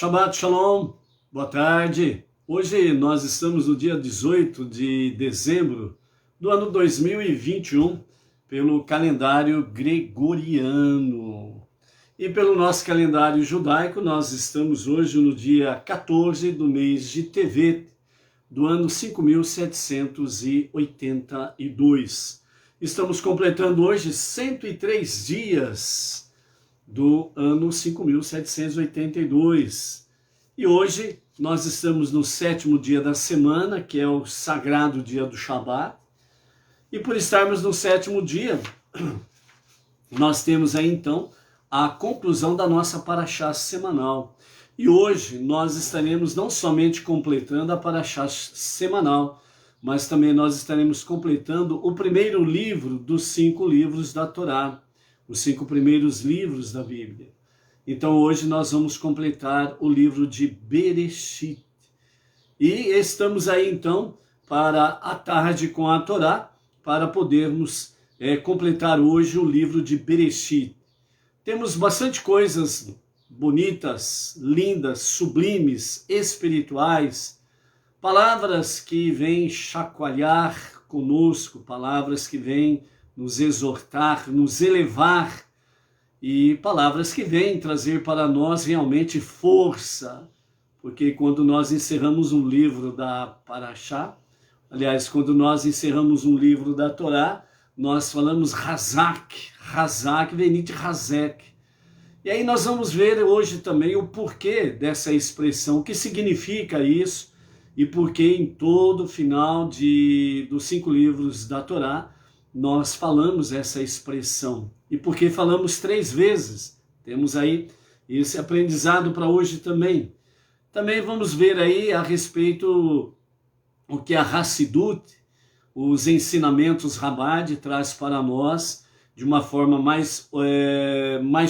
Shabbat Shalom, boa tarde. Hoje nós estamos no dia 18 de dezembro do ano 2021, pelo calendário gregoriano. E pelo nosso calendário judaico, nós estamos hoje no dia 14 do mês de Tevet, do ano 5782. Estamos completando hoje 103 dias do ano 5782. E hoje nós estamos no 7º dia da semana, que é o sagrado dia do Shabat. E por estarmos no 7º dia, nós temos aí então a conclusão da nossa paraxá semanal. E hoje nós estaremos não somente completando a paraxá semanal, mas também nós estaremos completando o primeiro livro dos 5 livros da Torá, os 5 primeiros livros da Bíblia. Então hoje nós vamos completar o livro de Bereshit. E estamos aí então para a tarde com a Torá, para podermos completar hoje o livro de Bereshit. Temos bastante coisas bonitas, lindas, sublimes, espirituais, palavras que vêm chacoalhar conosco, palavras que vêm nos exortar, nos elevar, e palavras que vêm trazer para nós realmente força, porque quando nós encerramos um livro da Paraxá, aliás, quando nós encerramos um livro da Torá, nós falamos Hazak, Hazak, Venit Hazek. E aí nós vamos ver hoje também o porquê dessa expressão, o que significa isso, e porque em todo o final dos 5 livros da Torá, nós falamos essa expressão. E porque falamos 3 vezes, temos aí esse aprendizado para hoje também. Também vamos ver aí a respeito o que a Hassidut, os ensinamentos Chabad traz para nós de uma forma mais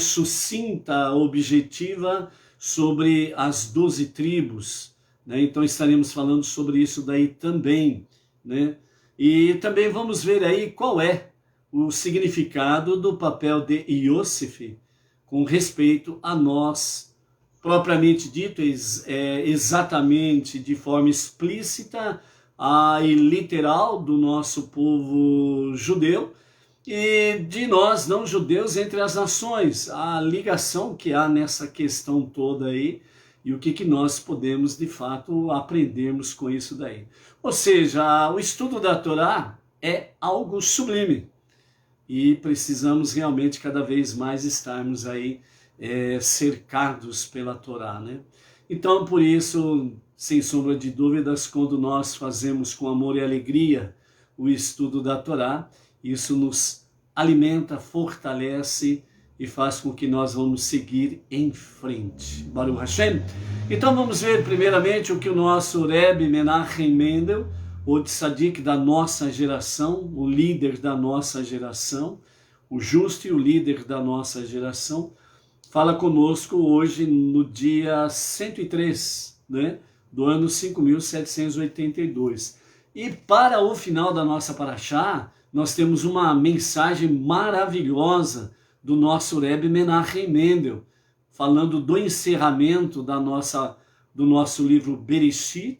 sucinta, objetiva, sobre as 12 tribos, né? Então estaremos falando sobre isso daí também, né? E também vamos ver aí qual é o significado do papel de Yosef com respeito a nós, propriamente dito, exatamente de forma explícita e literal do nosso povo judeu e de nós não judeus entre as nações, a ligação que há nessa questão toda aí e o que nós podemos de fato aprendermos com isso daí. Ou seja, o estudo da Torá é algo sublime e precisamos realmente cada vez mais estarmos aí cercados pela Torá, né? Então, por isso, sem sombra de dúvidas, quando nós fazemos com amor e alegria o estudo da Torá, isso nos alimenta, fortalece e faz com que nós vamos seguir em frente. Baruch Hashem. Então vamos ver primeiramente o que o nosso Rebbe Menachem Mendel, o tzadik da nossa geração, o líder da nossa geração, o justo e o líder da nossa geração, fala conosco hoje no dia 103, né, do ano 5782. E para o final da nossa paraxá, nós temos uma mensagem maravilhosa do nosso Rebbe Menachem Mendel, falando do encerramento do nosso livro Bereshit,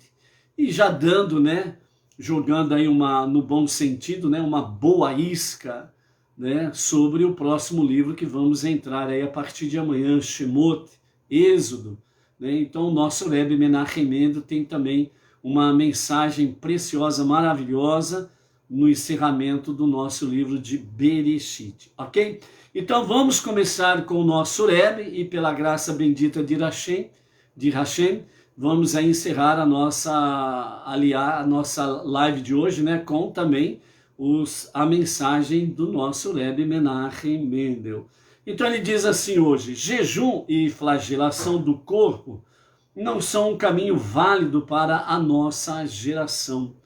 e já dando, né, jogando aí no bom sentido, né, uma boa isca, né, sobre o próximo livro que vamos entrar aí a partir de amanhã, Shemot, Êxodo, né? Então o nosso Rebbe Menachem Mendel tem também uma mensagem preciosa, maravilhosa, no encerramento do nosso livro de Bereshit, ok? Então vamos começar com o nosso Rebbe e pela graça bendita de Hashem, vamos aí encerrar a nossa live de hoje, né, com também a mensagem do nosso Rebbe Menachem Mendel. Então ele diz assim hoje: jejum e flagelação do corpo não são um caminho válido para a nossa geração.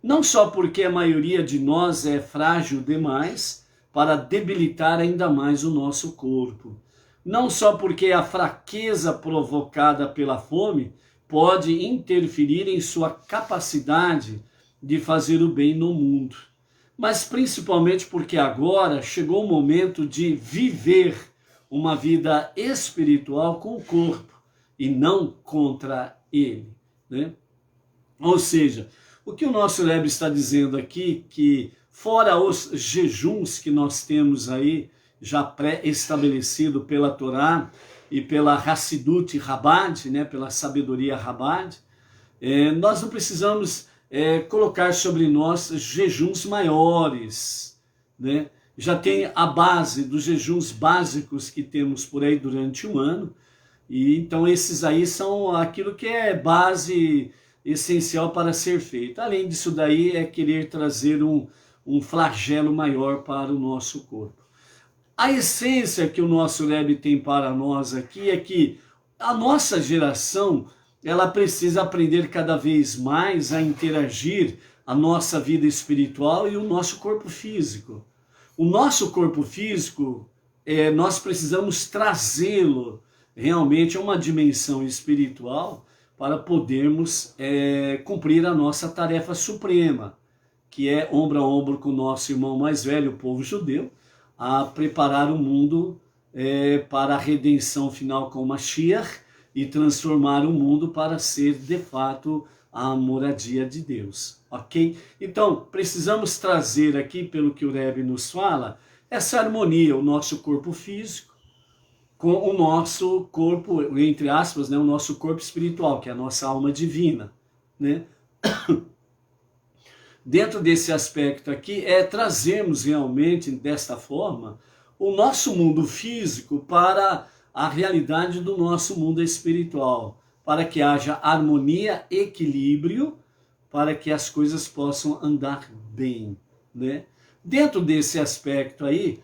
Não só porque a maioria de nós é frágil demais para debilitar ainda mais o nosso corpo. Não só porque a fraqueza provocada pela fome pode interferir em sua capacidade de fazer o bem no mundo, mas principalmente porque agora chegou o momento de viver uma vida espiritual com o corpo e não contra ele, né? Ou seja, o que o nosso Rebbe está dizendo aqui, que fora os jejuns que nós temos aí, já pré-estabelecido pela Torá e pela Hassidut Chabad, né, pela sabedoria Chabad, nós não precisamos colocar sobre nós jejuns maiores, né? Já tem a base dos jejuns básicos que temos por aí durante o ano, e então esses aí são aquilo que é base essencial para ser feito. Além disso daí é querer trazer um flagelo maior para o nosso corpo. A essência que o nosso Rebbe tem para nós aqui é que a nossa geração, ela precisa aprender cada vez mais a interagir a nossa vida espiritual e o nosso corpo físico. O nosso corpo físico, nós precisamos trazê-lo realmente a uma dimensão espiritual para podermos cumprir a nossa tarefa suprema, que é ombro a ombro com o nosso irmão mais velho, o povo judeu, a preparar o mundo para a redenção final com o Mashiach e transformar o mundo para ser, de fato, a moradia de Deus, ok? Então, precisamos trazer aqui, pelo que o Rebbe nos fala, essa harmonia, o nosso corpo físico, com o nosso corpo, entre aspas, né, o nosso corpo espiritual, que é a nossa alma divina, né? Dentro desse aspecto aqui, trazermos realmente, desta forma, o nosso mundo físico para a realidade do nosso mundo espiritual, para que haja harmonia, equilíbrio, para que as coisas possam andar bem, né? Dentro desse aspecto aí,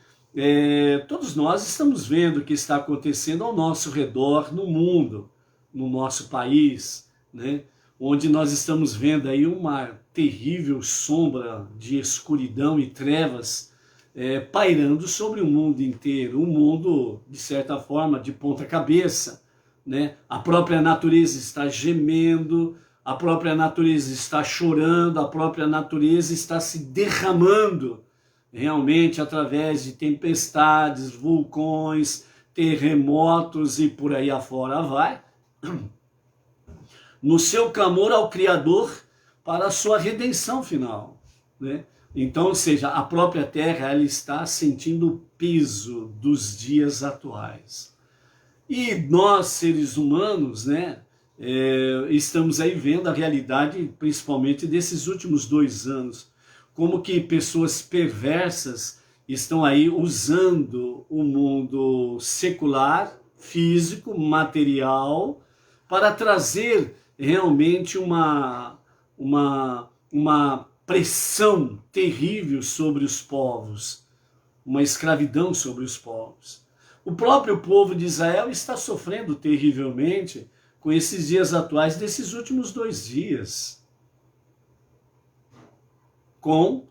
todos nós estamos vendo o que está acontecendo ao nosso redor no mundo, no nosso país, né? Onde nós estamos vendo aí uma terrível sombra de escuridão e trevas pairando sobre o mundo inteiro, um mundo, de certa forma, de ponta cabeça, né? A própria natureza está gemendo, a própria natureza está chorando, a própria natureza está se derramando, realmente através de tempestades, vulcões, terremotos e por aí afora vai, no seu clamor ao Criador para a sua redenção final, né? Então, ou seja, a própria Terra ela está sentindo o peso dos dias atuais. E nós, seres humanos, né, estamos aí vendo a realidade, principalmente desses últimos 2 anos, como que pessoas perversas estão aí usando o mundo secular, físico, material, para trazer realmente uma pressão terrível sobre os povos, uma escravidão sobre os povos. O próprio povo de Israel está sofrendo terrivelmente com esses dias atuais, desses últimos 2 dias, com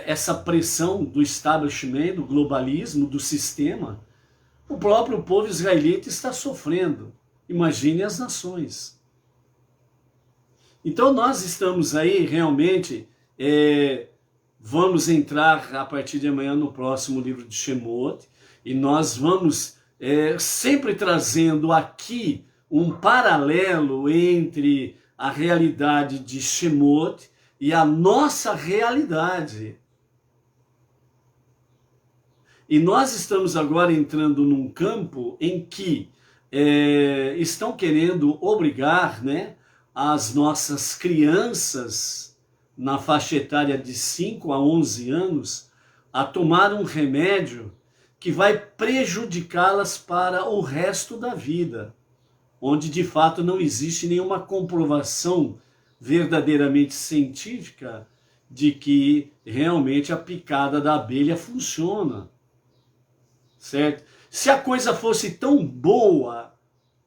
essa pressão do establishment, do globalismo, do sistema. O próprio povo israelita está sofrendo. Imagine as nações. Então nós estamos aí realmente, vamos entrar a partir de amanhã no próximo livro de Shemot, e nós vamos sempre trazendo aqui um paralelo entre a realidade de Shemot e a nossa realidade. E nós estamos agora entrando num campo em que estão querendo obrigar, né, as nossas crianças na faixa etária de 5 a 11 anos a tomar um remédio que vai prejudicá-las para o resto da vida, onde de fato não existe nenhuma comprovação verdadeiramente científica de que realmente a picada da abelha funciona, certo? Se a coisa fosse tão boa,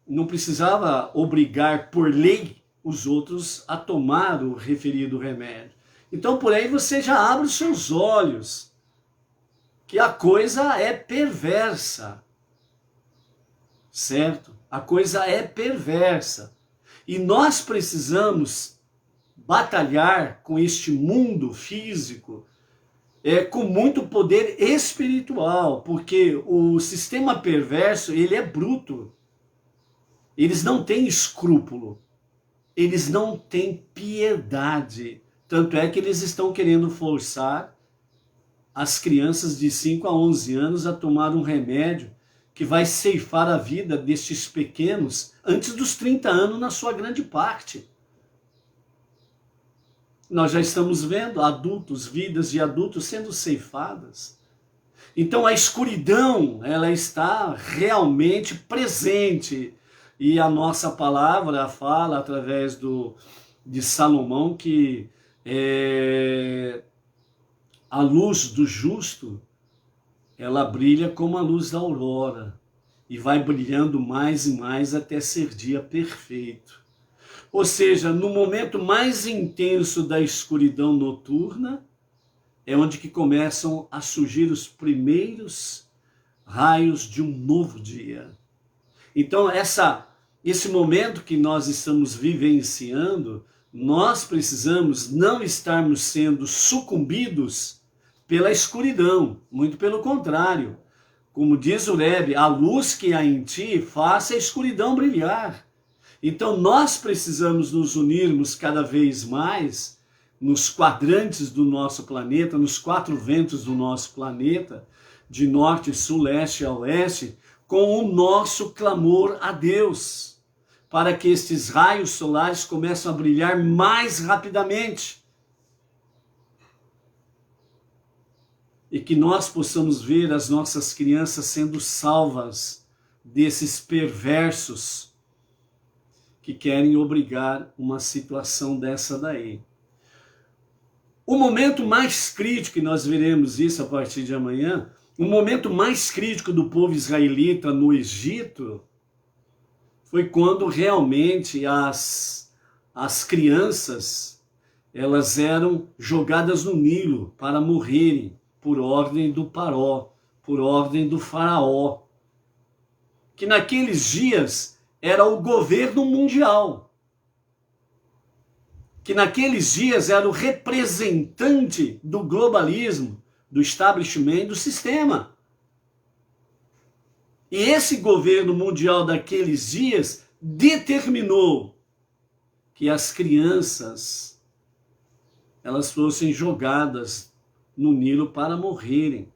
não precisava obrigar por lei os outros a tomar o referido remédio. Então por aí você já abre os seus olhos, que a coisa é perversa, certo? A coisa é perversa. E nós precisamos batalhar com este mundo físico com muito poder espiritual, porque o sistema perverso, ele é bruto. Eles não têm escrúpulo, eles não têm piedade. Tanto é que eles estão querendo forçar as crianças de 5 a 11 anos a tomar um remédio que vai ceifar a vida destes pequenos antes dos 30 anos, na sua grande parte. Nós já estamos vendo adultos, vidas de adultos sendo ceifadas. Então a escuridão, ela está realmente presente. E a nossa palavra fala através de Salomão que a luz do justo, ela brilha como a luz da aurora e vai brilhando mais e mais até ser dia perfeito. Ou seja, no momento mais intenso da escuridão noturna, é onde que começam a surgir os primeiros raios de um novo dia. Então, esse momento que nós estamos vivenciando, nós precisamos não estarmos sendo sucumbidos pela escuridão, muito pelo contrário. Como diz o Rebbe, a luz que há em ti faça a escuridão brilhar. Então nós precisamos nos unirmos cada vez mais nos quadrantes do nosso planeta, nos 4 ventos do nosso planeta, de norte, sul, leste a oeste, com o nosso clamor a Deus, para que estes raios solares comecem a brilhar mais rapidamente. E que nós possamos ver as nossas crianças sendo salvas desses perversos que querem obrigar uma situação dessa daí. O momento mais crítico, e nós veremos isso a partir de amanhã, o momento mais crítico do povo israelita no Egito foi quando realmente as crianças, elas eram jogadas no Nilo para morrerem por ordem do Paró, por ordem do faraó, que naqueles dias era o governo mundial, que naqueles dias era o representante do globalismo, do establishment, do sistema. E esse governo mundial daqueles dias determinou que as crianças, elas fossem jogadas no Nilo para morrerem.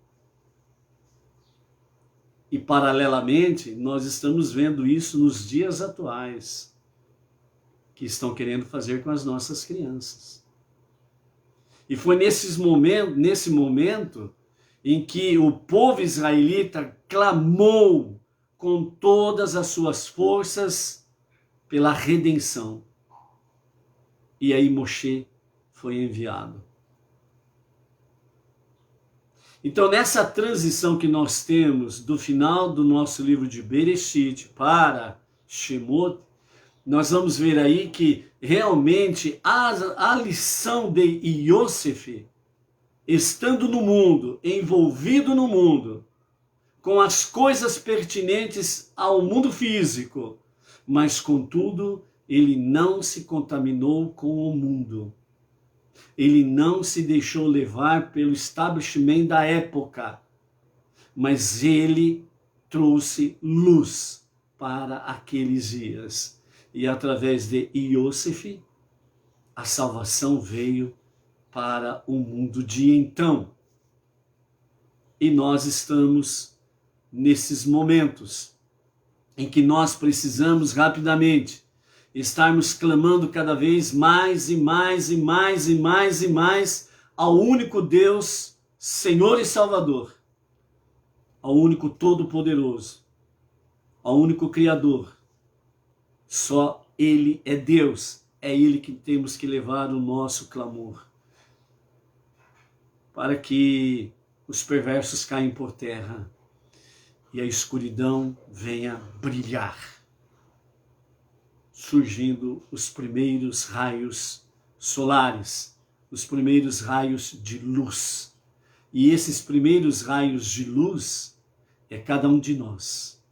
E paralelamente, nós estamos vendo isso nos dias atuais, que estão querendo fazer com as nossas crianças. E foi nesse momento em que o povo israelita clamou com todas as suas forças pela redenção. E aí Moshe foi enviado. Então, nessa transição que nós temos do final do nosso livro de Bereshit para Shemot, nós vamos ver aí que realmente a lição de Yosef, estando no mundo, envolvido no mundo, com as coisas pertinentes ao mundo físico, mas contudo, ele não se contaminou com o mundo. Ele não se deixou levar pelo establishment da época, mas ele trouxe luz para aqueles dias. E através de Yosef, a salvação veio para o mundo de então. E nós estamos nesses momentos em que nós precisamos rapidamente estarmos clamando cada vez mais e mais e mais e mais e mais ao único Deus, Senhor e Salvador, ao único Todo-Poderoso, ao único Criador. Só Ele é Deus, é Ele que temos que levar o nosso clamor, para que os perversos caem por terra e a escuridão venha brilhar, surgindo os primeiros raios solares, os primeiros raios de luz. E esses primeiros raios de luz é cada um de nós.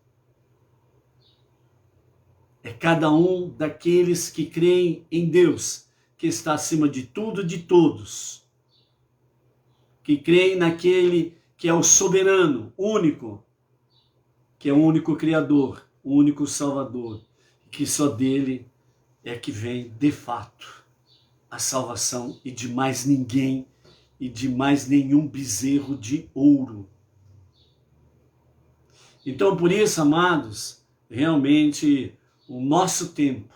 É cada um daqueles que creem em Deus, que está acima de tudo e de todos. Que creem naquele que é o soberano, único, que é o único Criador, o único Salvador. que só dele é que vem, de fato, a salvação, e de mais ninguém, e de mais nenhum bezerro de ouro. Então, por isso, amados, realmente o nosso tempo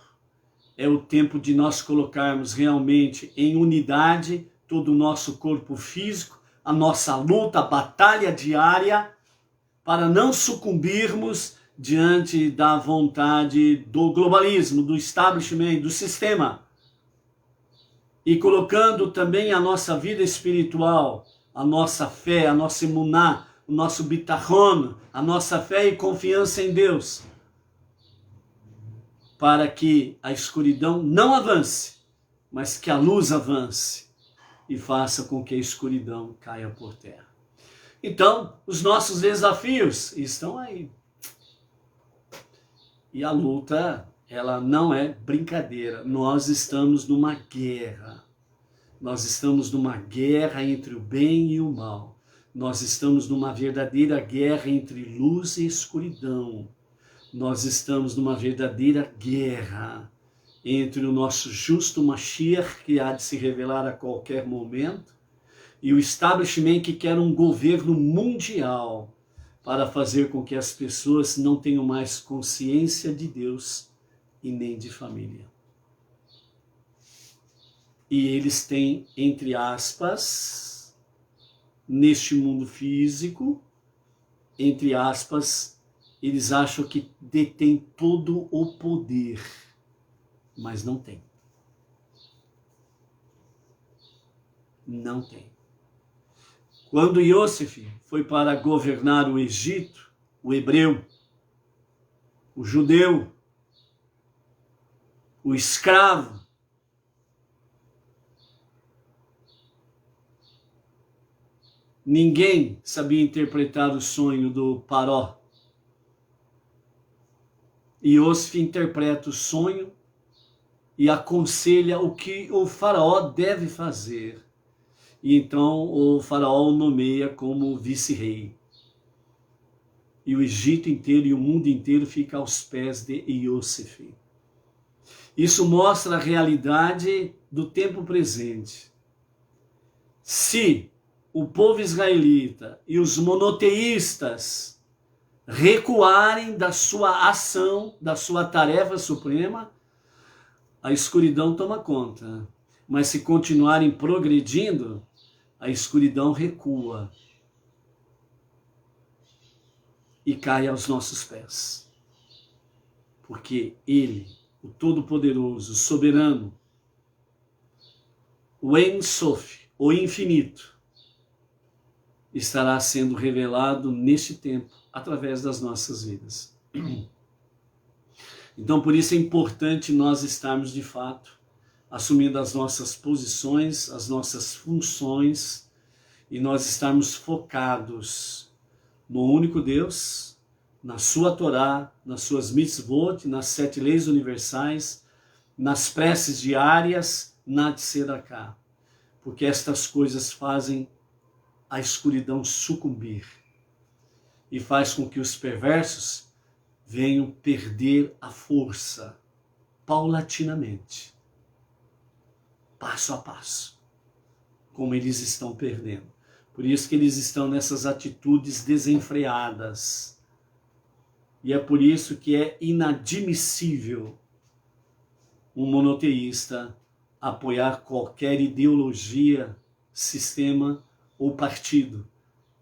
é o tempo de nós colocarmos realmente em unidade todo o nosso corpo físico, a nossa luta, a batalha diária, para não sucumbirmos diante da vontade do globalismo, do establishment, do sistema. E colocando também a nossa vida espiritual, a nossa fé, a nossa emuná, o nosso bitachon, a nossa fé e confiança em Deus, para que a escuridão não avance, mas que a luz avance e faça com que a escuridão caia por terra. Então, os nossos desafios estão aí. E a luta, ela não é brincadeira. Nós estamos numa guerra. Nós estamos numa guerra entre o bem e o mal. Nós estamos numa verdadeira guerra entre luz e escuridão. Nós estamos numa verdadeira guerra entre o nosso justo Mashiach, que há de se revelar a qualquer momento, e o establishment que quer um governo mundial para fazer com que as pessoas não tenham mais consciência de Deus e nem de família. E eles têm, entre aspas, neste mundo físico, entre aspas, eles acham que detêm todo o poder, mas não tem. Não tem. Quando Yosef foi para governar o Egito, o hebreu, o judeu, o escravo, ninguém sabia interpretar o sonho do Paró. Yosef interpreta o sonho e aconselha o que o faraó deve fazer. E então o faraó o nomeia como vice-rei. E o Egito inteiro e o mundo inteiro fica aos pés de Yosef. Isso mostra a realidade do tempo presente. Se o povo israelita e os monoteístas recuarem da sua ação, da sua tarefa suprema, a escuridão toma conta. Mas se continuarem progredindo, a escuridão recua e cai aos nossos pés. Porque Ele, o Todo-Poderoso, o Soberano, o Ein Sof, o Infinito, estará sendo revelado neste tempo através das nossas vidas. Então, por isso é importante nós estarmos de fato assumindo as nossas posições, as nossas funções, e nós estarmos focados no único Deus, na sua Torá, nas suas mitzvot, nas 7 leis universais, nas preces diárias, na tzedakah, porque estas coisas fazem a escuridão sucumbir e faz com que os perversos venham perder a força paulatinamente, passo a passo, como eles estão perdendo. Por isso que eles estão nessas atitudes desenfreadas. E é por isso que é inadmissível um monoteísta apoiar qualquer ideologia, sistema ou partido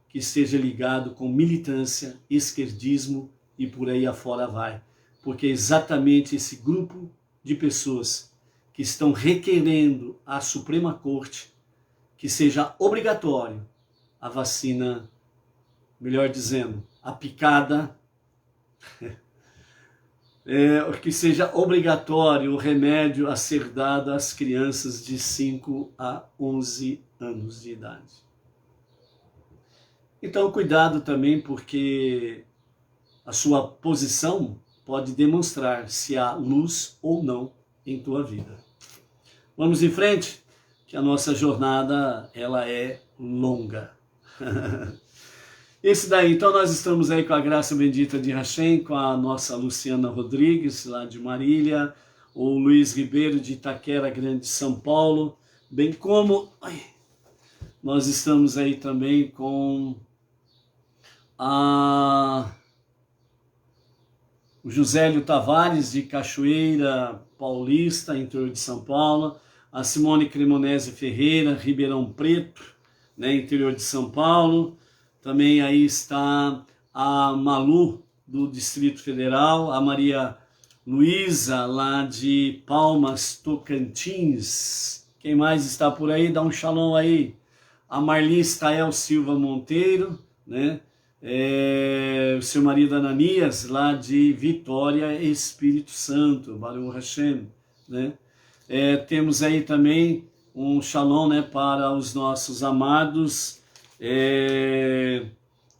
que esteja ligado com militância, esquerdismo e por aí afora vai. Porque é exatamente esse grupo de pessoas que estão requerendo à Suprema Corte que seja obrigatório a vacina, melhor dizendo, a picada, que seja obrigatório o remédio a ser dado às crianças de 5 a 11 anos de idade. Então, cuidado também, porque a sua posição pode demonstrar se há luz ou não em tua vida. Vamos em frente, que a nossa jornada ela é longa. Esse daí, então nós estamos aí com a graça bendita de Hashem, com a nossa Luciana Rodrigues, lá de Marília, o Luiz Ribeiro de Itaquera Grande, São Paulo, bem como nós estamos aí também com o Josélio Tavares de Cachoeira Paulista, interior de São Paulo, a Simone Cremonese Ferreira, Ribeirão Preto, né, interior de São Paulo. Também aí está a Malu, do Distrito Federal, a Maria Luísa, lá de Palmas, Tocantins. Quem mais está por aí? Dá um shalom aí. A Marli Stael Silva Monteiro, né? O seu marido Ananias, lá de Vitória, Espírito Santo, Baruch Hashem, né? Temos aí também um shalom, né, para os nossos amados,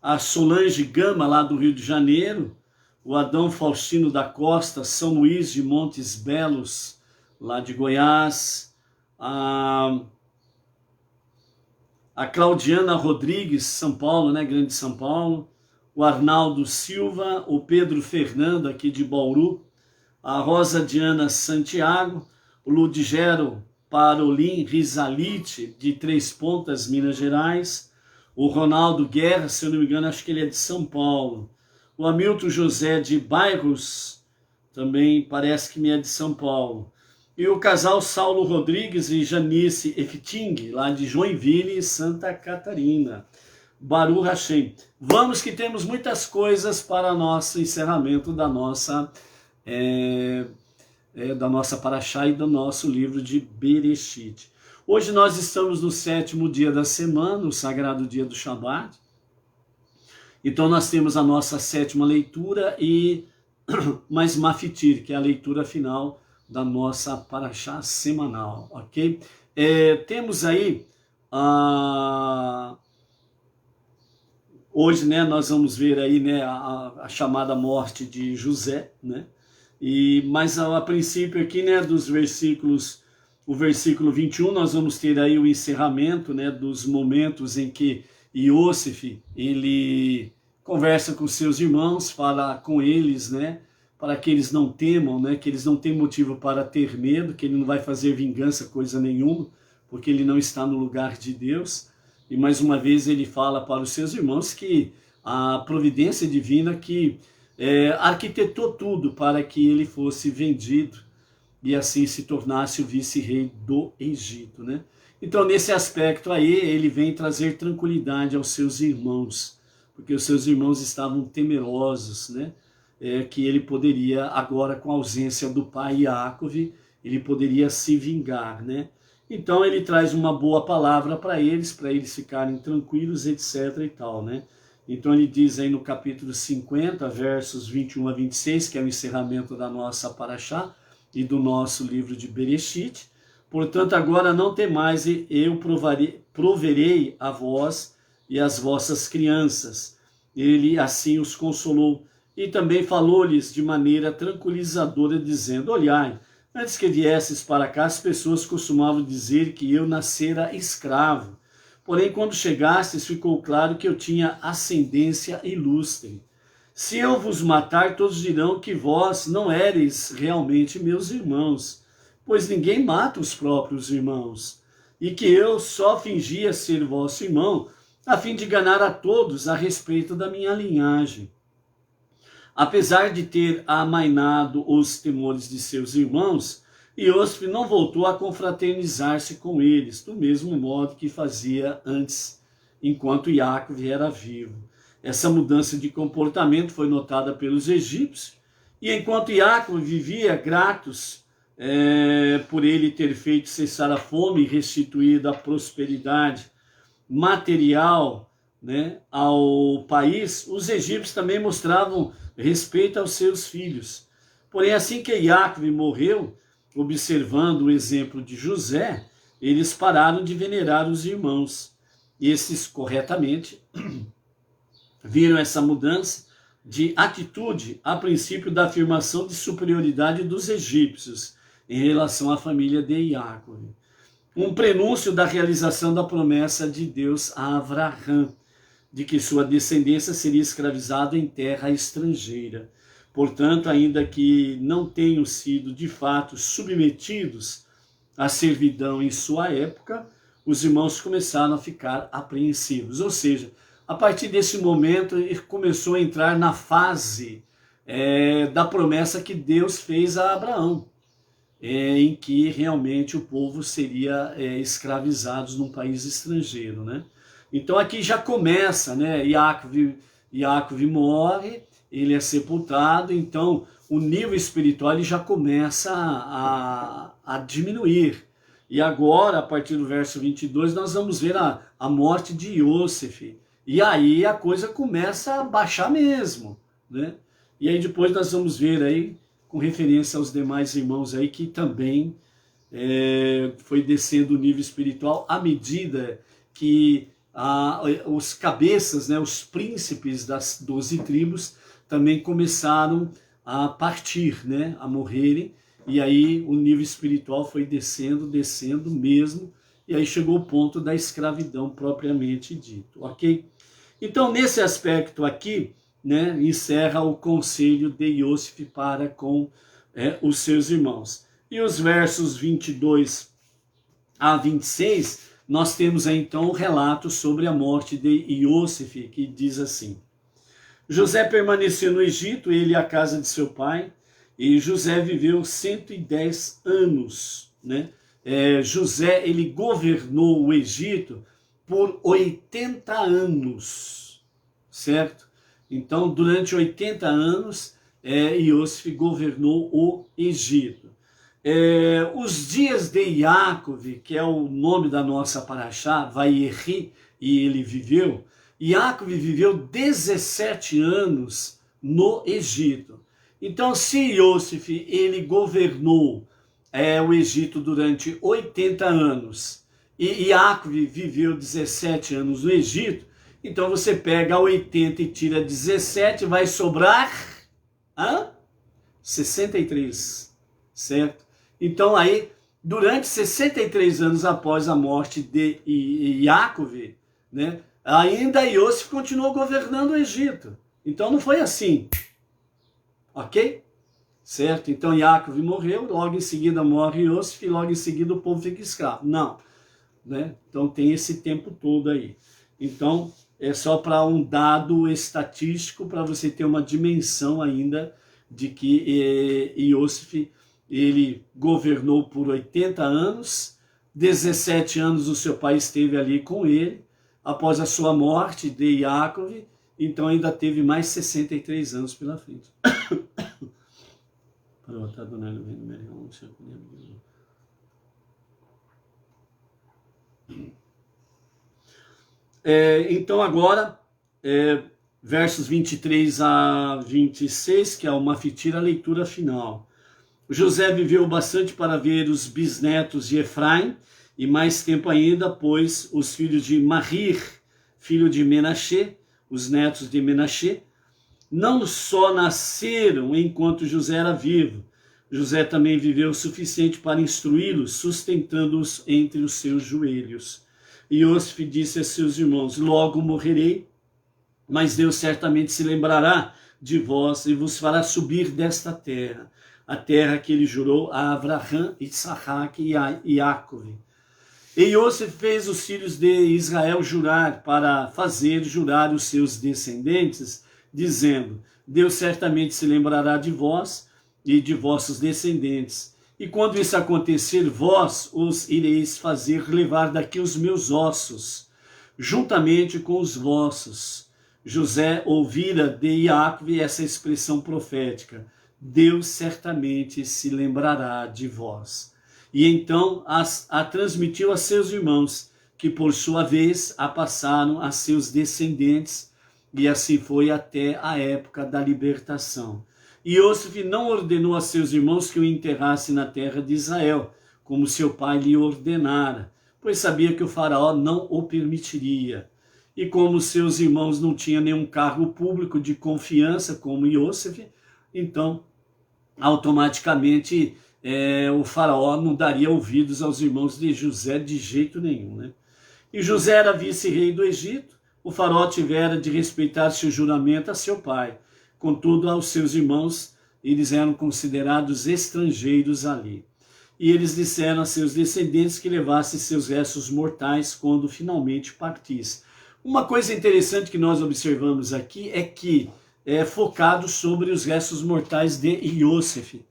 a Solange Gama, lá do Rio de Janeiro, o Adão Faustino da Costa, São Luís de Montes Belos, lá de Goiás, a Claudiana Rodrigues, São Paulo, né, Grande São Paulo, o Arnaldo Silva, o Pedro Fernando, aqui de Bauru, a Rosa Diana Santiago, o Ludigero Parolim Risalite, de Três Pontas, Minas Gerais, o Ronaldo Guerra, se eu não me engano, acho que ele é de São Paulo, o Hamilton José de Bairros, também parece que me é de São Paulo, e o casal Saulo Rodrigues e Janice Efting, lá de Joinville, Santa Catarina. Baruch Hashem. Vamos que temos muitas coisas para nosso encerramento da nossa Parashá e do nosso livro de Bereshit. Hoje nós estamos no 7º dia da semana, o sagrado dia do Shabat. Então nós temos a nossa 7ª leitura e mais Mafitir, que é a leitura final da nossa Parashá semanal, ok? Temos aí, hoje, né, nós vamos ver aí, né, a chamada morte de José, né? Mas a princípio aqui, né, dos versículos, o versículo 21, nós vamos ter aí o encerramento, né, dos momentos em que Iosef, ele conversa com seus irmãos, fala com eles, né, para que eles não temam, né, que eles não têm motivo para ter medo, que ele não vai fazer vingança, coisa nenhuma, porque ele não está no lugar de Deus. E mais uma vez ele fala para os seus irmãos que a providência divina que arquitetou tudo para que ele fosse vendido e assim se tornasse o vice-rei do Egito, né? Então nesse aspecto aí ele vem trazer tranquilidade aos seus irmãos, porque os seus irmãos estavam temerosos, né? Que ele poderia, agora com a ausência do pai Yaakov, ele poderia se vingar, né? Então ele traz uma boa palavra para eles ficarem tranquilos, etc e tal, né? Então ele diz aí no capítulo 50, versos 21 a 26, que é o encerramento da nossa Parashá e do nosso livro de Bereshit. Portanto, agora não temais, eu proverei a vós e as vossas crianças. Ele assim os consolou e também falou-lhes de maneira tranquilizadora, dizendo: olhai, antes que viesses para cá, as pessoas costumavam dizer que eu nascera escravo. Porém, quando chegastes, ficou claro que eu tinha ascendência ilustre. Se eu vos matar, todos dirão que vós não éreis realmente meus irmãos, pois ninguém mata os próprios irmãos, e que eu só fingia ser vosso irmão, a fim de enganar a todos a respeito da minha linhagem. Apesar de ter amainado os temores de seus irmãos, Iosif não voltou a confraternizar-se com eles, do mesmo modo que fazia antes, enquanto Yaakov era vivo. Essa mudança de comportamento foi notada pelos egípcios, e enquanto Yaakov vivia gratos por ele ter feito cessar a fome e restituído a prosperidade material, né, ao país, os egípcios também mostravam respeito aos seus filhos. Porém, assim que Yaakov morreu, observando o exemplo de José, eles pararam de venerar os irmãos. Esses, corretamente, viram essa mudança de atitude a princípio da afirmação de superioridade dos egípcios em relação à família de Yaakov. Um prenúncio da realização da promessa de Deus a Avraham. de que sua descendência seria escravizada em terra estrangeira. Portanto, ainda que não tenham sido de fato submetidos à servidão em sua época, os irmãos começaram a ficar apreensivos. Ou seja, a partir desse momento, ele começou a entrar na fase da promessa que Deus fez a Abraão, em que realmente o povo seria escravizado num país estrangeiro, né? Então aqui já começa, né? Iacove morre, ele é sepultado, então o nível espiritual ele já começa a diminuir. E agora, a partir do verso 22, nós vamos ver a morte de Iosef. E aí a coisa começa a baixar mesmo, né? E aí depois nós vamos ver aí, com referência aos demais irmãos aí, que também foi descendo o nível espiritual à medida que os cabeças, né, os príncipes das 12 tribos também começaram a partir, né, a morrerem, e aí o nível espiritual foi descendo mesmo, e aí chegou o ponto da escravidão propriamente dito, ok? Então, nesse aspecto aqui, né, encerra o conselho de Iosif para com os seus irmãos. E os versos 22 a 26, nós temos aí, então o relato sobre a morte de Iosif, que diz assim: José permaneceu no Egito, ele e a casa de seu pai, e José viveu 110 anos, né? José, ele governou o Egito por 80 anos, certo? Então, durante 80 anos, Iosif governou o Egito. Os dias de Iacove, que é o nome da nossa paraxá, Vaieri, e ele viveu, Iacove viveu 17 anos no Egito. Então, se Iosif, ele governou o Egito durante 80 anos, e Iacove viveu 17 anos no Egito, então você pega 80 e tira 17, vai sobrar 63, certo? Então aí, durante 63 anos após a morte de Iacove, né, ainda Iosif continuou governando o Egito. Então não foi assim, ok? Certo? Então Iacove morreu, logo em seguida morre Iosif, e logo em seguida o povo fica escravo. Não, né? Então tem esse tempo todo aí. Então é só para um dado estatístico, para você ter uma dimensão ainda de que Iosif, ele governou por 80 anos, 17 anos o seu pai esteve ali com ele, após a sua morte de Iacove, então ainda teve mais 63 anos pela frente. Então agora, versos 23 a 26, que é uma fitira, a leitura final. José viveu bastante para ver os bisnetos de Efraim, e mais tempo ainda, pois os filhos de Mahir, filho de Menaxê, os netos de Menaxê, não só nasceram enquanto José era vivo, José também viveu o suficiente para instruí-los, sustentando-os entre os seus joelhos. Iosif disse a seus irmãos: logo morrerei, mas Deus certamente se lembrará de vós e vos fará subir desta terra, a terra que ele jurou a Abraham, Isaac e Jacove. E Iosif fez os filhos de Israel jurar, para fazer jurar os seus descendentes, dizendo: Deus certamente se lembrará de vós e de vossos descendentes. E quando isso acontecer, vós os ireis fazer levar daqui os meus ossos, juntamente com os vossos. José ouvira de Iacove essa expressão profética: Deus certamente se lembrará de vós. E então a transmitiu a seus irmãos, que por sua vez a passaram a seus descendentes, e assim foi até a época da libertação. Iosif não ordenou a seus irmãos que o enterrassem na terra de Israel, como seu pai lhe ordenara, pois sabia que o faraó não o permitiria. E como seus irmãos não tinham nenhum cargo público de confiança como Iosif, então automaticamente o faraó não daria ouvidos aos irmãos de José de jeito nenhum, né? E José era vice-rei do Egito. o faraó tivera de respeitar seu juramento a seu pai. Contudo, aos seus irmãos, eles eram considerados estrangeiros ali. E eles disseram a seus descendentes que levassem seus restos mortais quando finalmente partisse. Uma coisa interessante que nós observamos aqui é que é focado sobre os restos mortais de Iosef.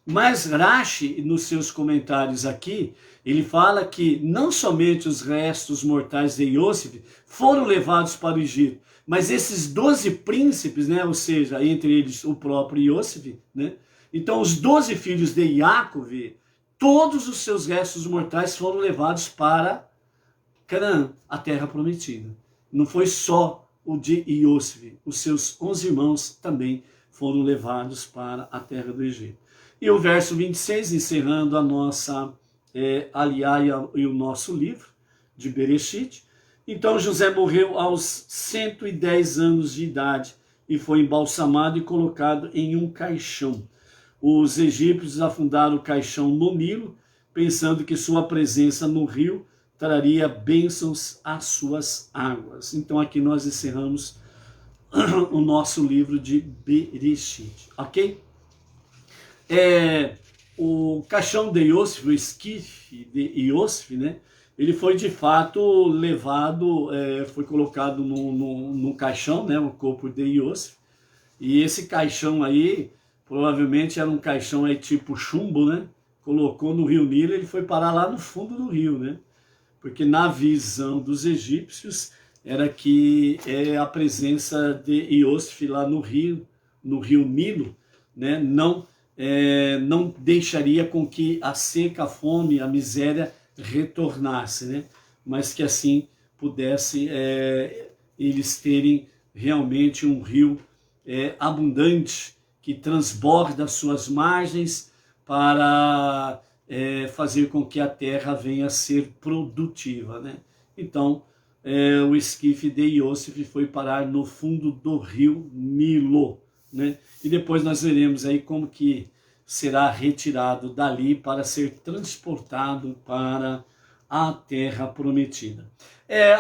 Mas Rashi, nos seus comentários aqui, ele fala que não somente os restos mortais de Iosef foram levados para o Egito, mas esses 12 príncipes, né, ou seja, entre eles o próprio Iosef, né, então os 12 filhos de Jacob, todos os seus restos mortais foram levados para Canaã, a terra prometida. Não foi só o de Iosef, os seus 11 irmãos também foram levados para a terra do Egito. E o verso 26, encerrando a nossa aliaia e o nosso livro de Bereshit. Então José morreu aos 110 anos de idade e foi embalsamado e colocado em um caixão. Os egípcios afundaram o caixão no Nilo, pensando que sua presença no rio traria bênçãos às suas águas. Então aqui nós encerramos o nosso livro de Bereshit, ok? O caixão de Iosef, o esquife de Iosef, né? Ele foi de fato levado, foi colocado num caixão, né? O corpo de Iosef. E esse caixão aí, provavelmente era um caixão aí tipo chumbo, né? Colocou no rio Nilo, ele foi parar lá no fundo do rio, né? Porque na visão dos egípcios era que a presença de Iosef lá no rio Nilo, né? Não deixaria com que a seca, a fome, a miséria retornasse, né? Mas que assim pudesse eles terem realmente um rio abundante que transborda as suas margens para fazer com que a terra venha a ser produtiva, né? Então, o esquife de Iosef foi parar no fundo do rio Nilo, né? E depois nós veremos aí como que será retirado dali para ser transportado para a terra prometida.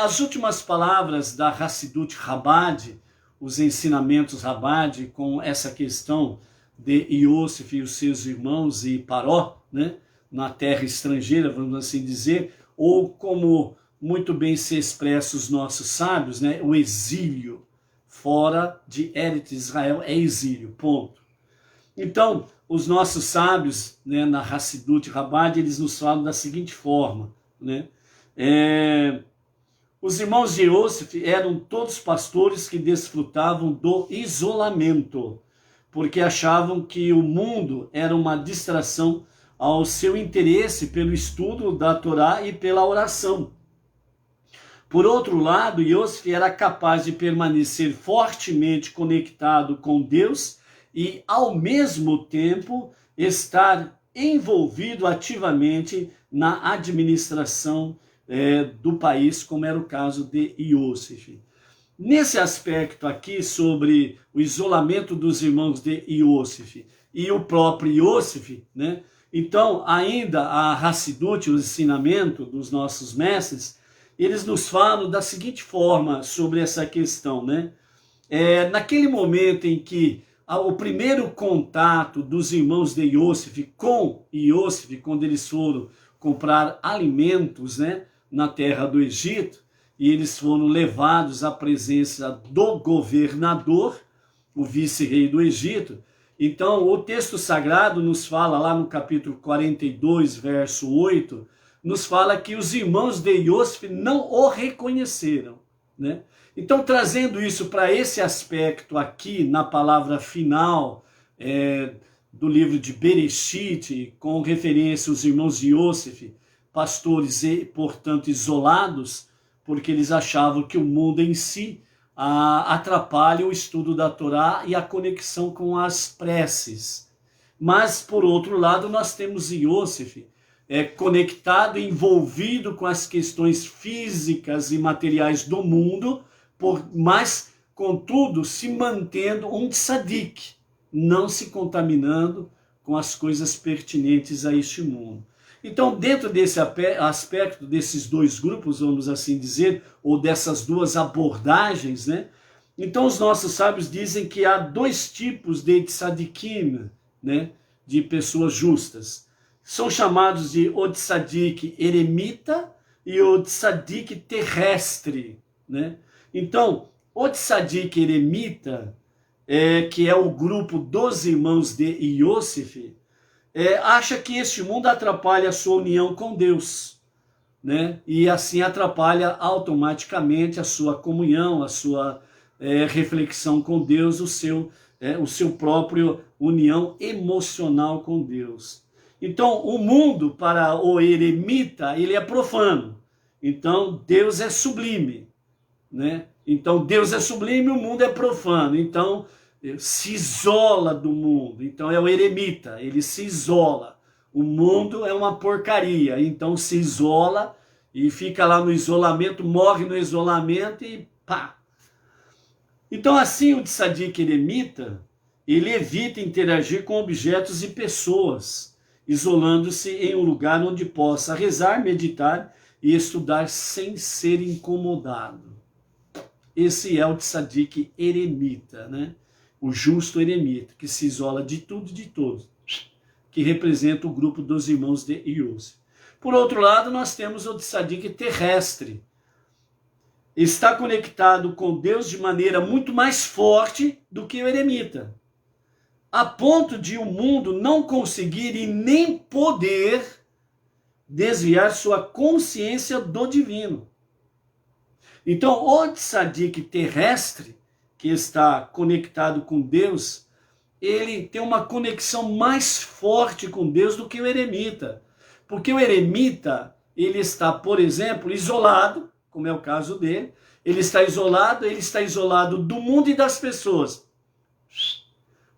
As últimas palavras da Hassidut Chabad, os ensinamentos Chabad com essa questão de Iosef e os seus irmãos e Paró, né, na terra estrangeira, vamos assim dizer, ou como muito bem se expressa os nossos sábios, né, o exílio. Fora de Eretz Israel é exílio, ponto. Então, os nossos sábios, né, na Hassidut Chabad, eles nos falam da seguinte forma, né? Os irmãos de Iosef eram todos pastores que desfrutavam do isolamento, porque achavam que o mundo era uma distração ao seu interesse pelo estudo da Torá e pela oração. Por outro lado, Iosef era capaz de permanecer fortemente conectado com Deus e, ao mesmo tempo, estar envolvido ativamente na administração do país, como era o caso de Iosef. Nesse aspecto aqui, sobre o isolamento dos irmãos de Iosef e o próprio Iosef, né? Então, ainda a Hassidut, o ensinamento dos nossos mestres, eles nos falam da seguinte forma sobre essa questão, né? Naquele momento em que o primeiro contato dos irmãos de Iosef com Iosef, quando eles foram comprar alimentos, né, na terra do Egito, e eles foram levados à presença do governador, o vice-rei do Egito. Então, o texto sagrado nos fala lá no capítulo 42, verso 8, nos fala que os irmãos de Iosef não o reconheceram, né? Então, trazendo isso para esse aspecto aqui, na palavra final do livro de Bereshit, com referência aos irmãos de Iosef, pastores e, portanto, isolados, porque eles achavam que o mundo em si atrapalha o estudo da Torá e a conexão com as preces. Mas, por outro lado, nós temos Iosef, conectado, envolvido com as questões físicas e materiais do mundo, mas, contudo, se mantendo um tzadik, não se contaminando com as coisas pertinentes a este mundo. Então, dentro desse aspecto, desses dois grupos, vamos assim dizer, ou dessas duas abordagens, né? Então, os nossos sábios dizem que há dois tipos de tzadikim, né? De pessoas justas. São chamados de o tzadik eremita e o tzadik terrestre, né? Então, o tzadik eremita, que é o grupo dos irmãos de Yosef, acha que este mundo atrapalha a sua união com Deus, né? E assim atrapalha automaticamente a sua comunhão, a sua reflexão com Deus, o seu próprio união emocional com Deus. Então, o mundo, para o eremita, ele é profano. Então, Deus é sublime, né? Então, Deus é sublime, o mundo é profano. Então, se isola do mundo. Então, é o eremita, ele se isola. O mundo é uma porcaria, então se isola e fica lá no isolamento, morre no isolamento e pá. Então, assim, o tzadik eremita, ele evita interagir com objetos e pessoas, isolando-se em um lugar onde possa rezar, meditar e estudar sem ser incomodado. Esse é o tzadik eremita, né? O justo eremita, que se isola de tudo e de todos, que representa o grupo dos irmãos de Yosef. Por outro lado, nós temos o tzadik terrestre. Está conectado com Deus de maneira muito mais forte do que o eremita, a ponto de o mundo não conseguir e nem poder desviar sua consciência do divino. Então, o tzadik terrestre, que está conectado com Deus, ele tem uma conexão mais forte com Deus do que o eremita. Porque o eremita, ele está, por exemplo, isolado, como é o caso dele, ele está isolado do mundo e das pessoas.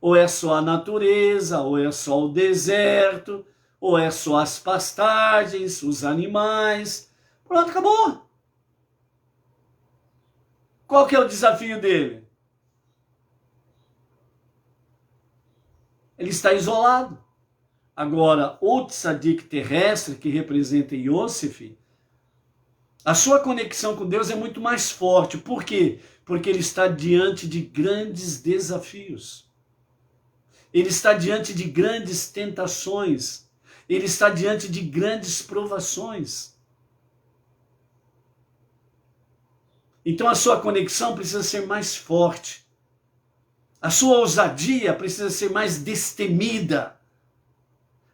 Ou é só a natureza, ou é só o deserto, ou é só as pastagens, os animais. Pronto, acabou. Qual que é o desafio dele? Ele está isolado. Agora, o tzadik terrestre, que representa Yosef, a sua conexão com Deus é muito mais forte. Por quê? Porque ele está diante de grandes desafios. Ele está diante de grandes tentações. Ele está diante de grandes provações. Então a sua conexão precisa ser mais forte. A sua ousadia precisa ser mais destemida.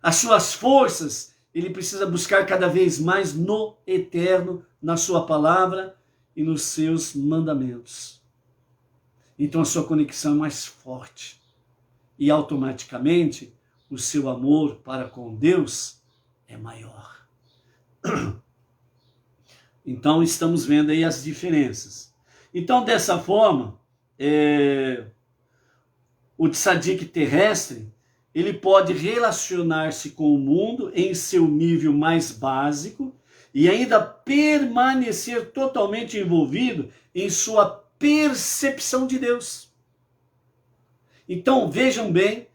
As suas forças, ele precisa buscar cada vez mais no eterno, na sua palavra e nos seus mandamentos. Então a sua conexão é mais forte. E automaticamente o seu amor para com Deus é maior. Então estamos vendo aí as diferenças. Então dessa forma, o tzadik terrestre, ele pode relacionar-se com o mundo em seu nível mais básico e ainda permanecer totalmente envolvido em sua percepção de Deus. Então vejam bem,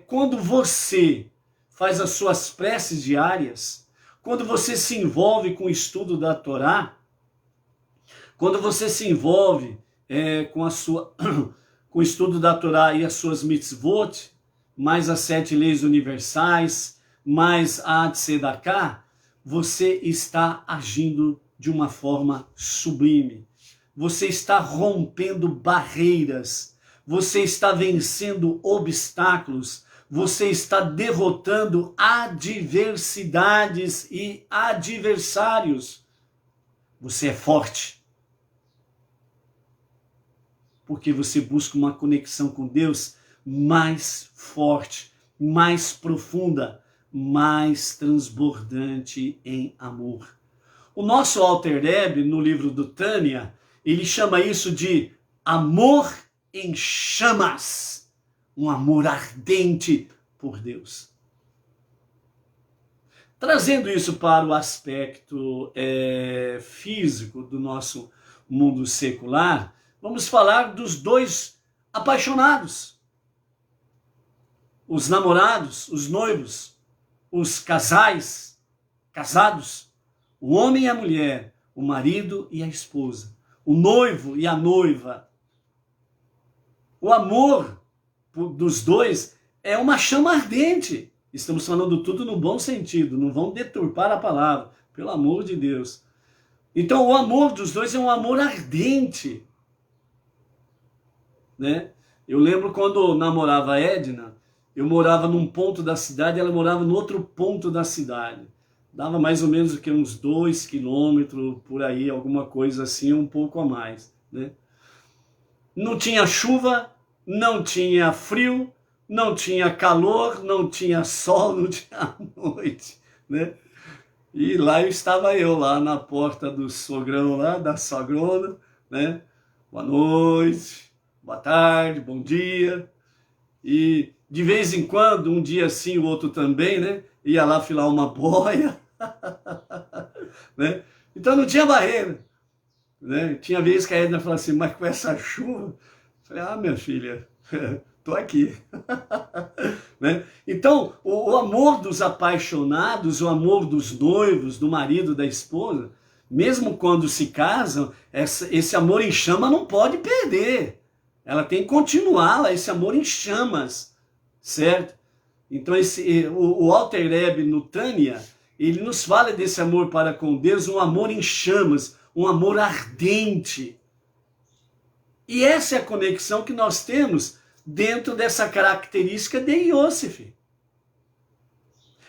quando você faz as suas preces diárias, quando você se envolve com o estudo da Torá, quando você se envolve com o estudo da Torá e as suas mitzvot, mais as 7 leis universais, mais a Tzedakah, você está agindo de uma forma sublime. Você está rompendo barreiras, você está vencendo obstáculos, você está derrotando adversidades e adversários. Você é forte. Porque você busca uma conexão com Deus mais forte, mais profunda, mais transbordante em amor. O nosso Alter Rebbe, no livro do Tânia, ele chama isso de amor em chamas, um amor ardente por Deus. Trazendo isso para o aspecto físico do nosso mundo secular, vamos falar dos dois apaixonados. Os namorados, os noivos, os casais, casados, o homem e a mulher, o marido e a esposa, o noivo e a noiva. O amor dos dois é uma chama ardente. Estamos falando tudo no bom sentido, não vão deturpar a palavra, pelo amor de Deus. Então o amor dos dois é um amor ardente, né? Eu lembro quando eu namorava a Edna, eu morava num ponto da cidade, ela morava no outro ponto da cidade. Dava mais ou menos uns 2 quilômetros, por aí, alguma coisa assim, um pouco a mais, né? Não tinha chuva, não tinha frio, não tinha calor, não tinha sol, não tinha noite, né? E lá estava eu, lá na porta do sogrão lá, da sogrona, né? Boa noite, boa tarde, bom dia. E de vez em quando, um dia sim, o outro também, né? Ia lá filar uma boia, né? Então não tinha barreira, né? Tinha vezes que a Edna falava assim, mas com essa chuva? Eu falei, ah, minha filha, tô aqui. Né? Então, o amor dos apaixonados, o amor dos noivos, do marido, da esposa, mesmo quando se casam, esse amor em chama não pode perder. Ela tem que continuar, esse amor em chamas, certo? Então, o Alter Rebbe no Tânia, ele nos fala desse amor para com Deus, um amor em chamas, um amor ardente. E essa é a conexão que nós temos dentro dessa característica de Yosef.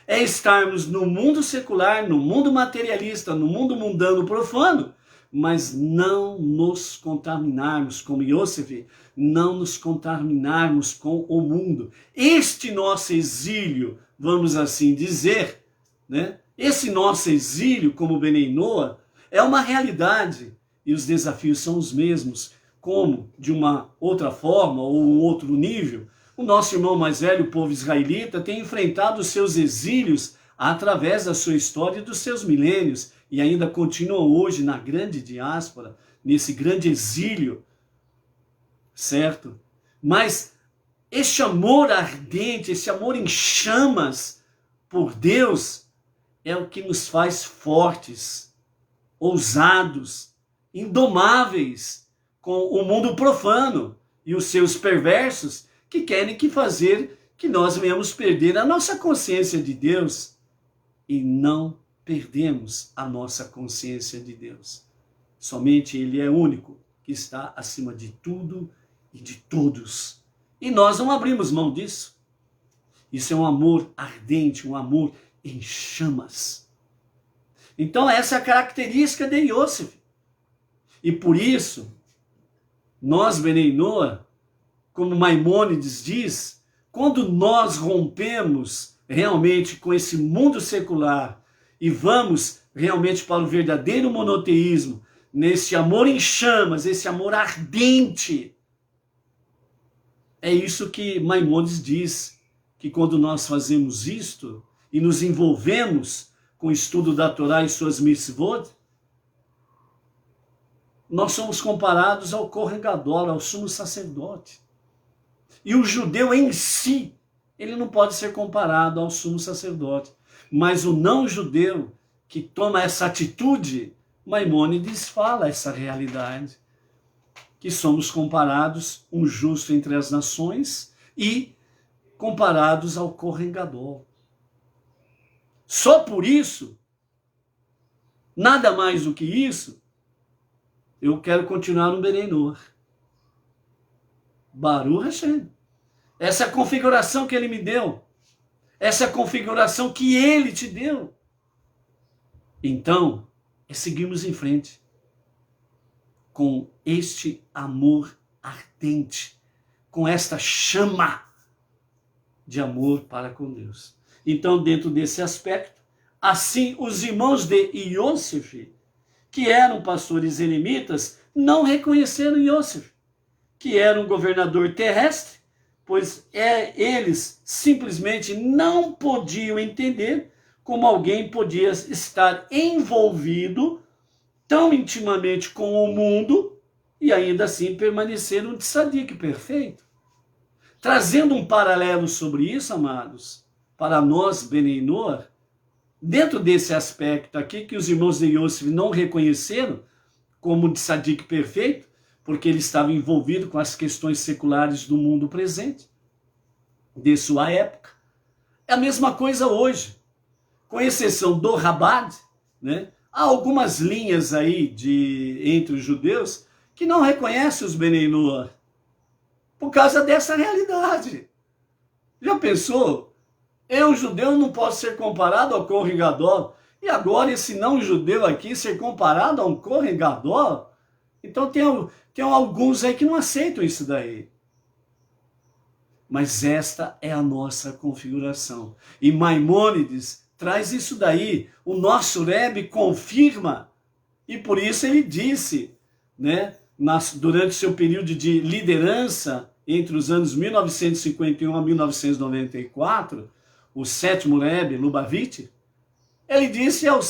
É estarmos no mundo secular, no mundo materialista, no mundo mundano profano, mas não nos contaminarmos como Yosef, não nos contaminarmos com o mundo. Este nosso exílio, vamos assim dizer, né? Esse nosso exílio como Benei Noah é uma realidade e os desafios são os mesmos. Como, de uma outra forma ou um outro nível, o nosso irmão mais velho, o povo israelita, tem enfrentado os seus exílios através da sua história e dos seus milênios, e ainda continua hoje na grande diáspora, nesse grande exílio, certo? Mas este amor ardente, esse amor em chamas por Deus, é o que nos faz fortes, ousados, indomáveis, com o mundo profano e os seus perversos que querem fazer que nós venhamos perder a nossa consciência de Deus e não perdemos a nossa consciência de Deus. Somente Ele é único, que está acima de tudo e de todos. E nós não abrimos mão disso. Isso é um amor ardente, um amor em chamas. Então essa é a característica de Yosef. E por isso, nós, Benei Noah, como Maimônides diz, quando nós rompemos realmente com esse mundo secular e vamos realmente para o verdadeiro monoteísmo, nesse amor em chamas, esse amor ardente, é isso que Maimônides diz, que quando nós fazemos isto e nos envolvemos com o estudo da Torá e suas mitzvot, nós somos comparados ao Kohen Gadol, ao sumo sacerdote. E o judeu em si, ele não pode ser comparado ao sumo sacerdote. Mas o não judeu que toma essa atitude, Maimônides fala essa realidade. Que somos comparados, um justo entre as nações, e comparados ao Kohen Gadol. Só por isso, nada mais do que isso, eu quero continuar no Benei Noah. Baruch Hashem. Essa é a configuração que ele me deu. Essa é a configuração que ele te deu. Então, é seguirmos em frente com este amor ardente, com esta chama de amor para com Deus. Então, dentro desse aspecto, assim os irmãos de Yosef, que eram pastores eremitas, não reconheceram Yosef, que era um governador terrestre, pois eles simplesmente não podiam entender como alguém podia estar envolvido tão intimamente com o mundo e ainda assim permanecer um tzadik perfeito. Trazendo um paralelo sobre isso, amados, para nós, Benei Noah, Dentro desse aspecto aqui, que os irmãos de Yosef não reconheceram como de tzadik perfeito, porque ele estava envolvido com as questões seculares do mundo presente, de sua época. É a mesma coisa hoje, com exceção do Rabad, né? Há algumas linhas aí entre os judeus que não reconhecem os Benei Noach por causa dessa realidade. Já pensou? Eu, judeu, não posso ser comparado ao Kohen Gadol. E agora esse não judeu aqui ser comparado a um Kohen Gadol? Então tem alguns aí que não aceitam isso daí. Mas esta é a nossa configuração. E Maimônides traz isso daí. O nosso Rebbe confirma. E por isso ele disse, né, durante seu período de liderança, entre os anos 1951 a 1994, o sétimo Rebbe, Lubavitch, ele disse aos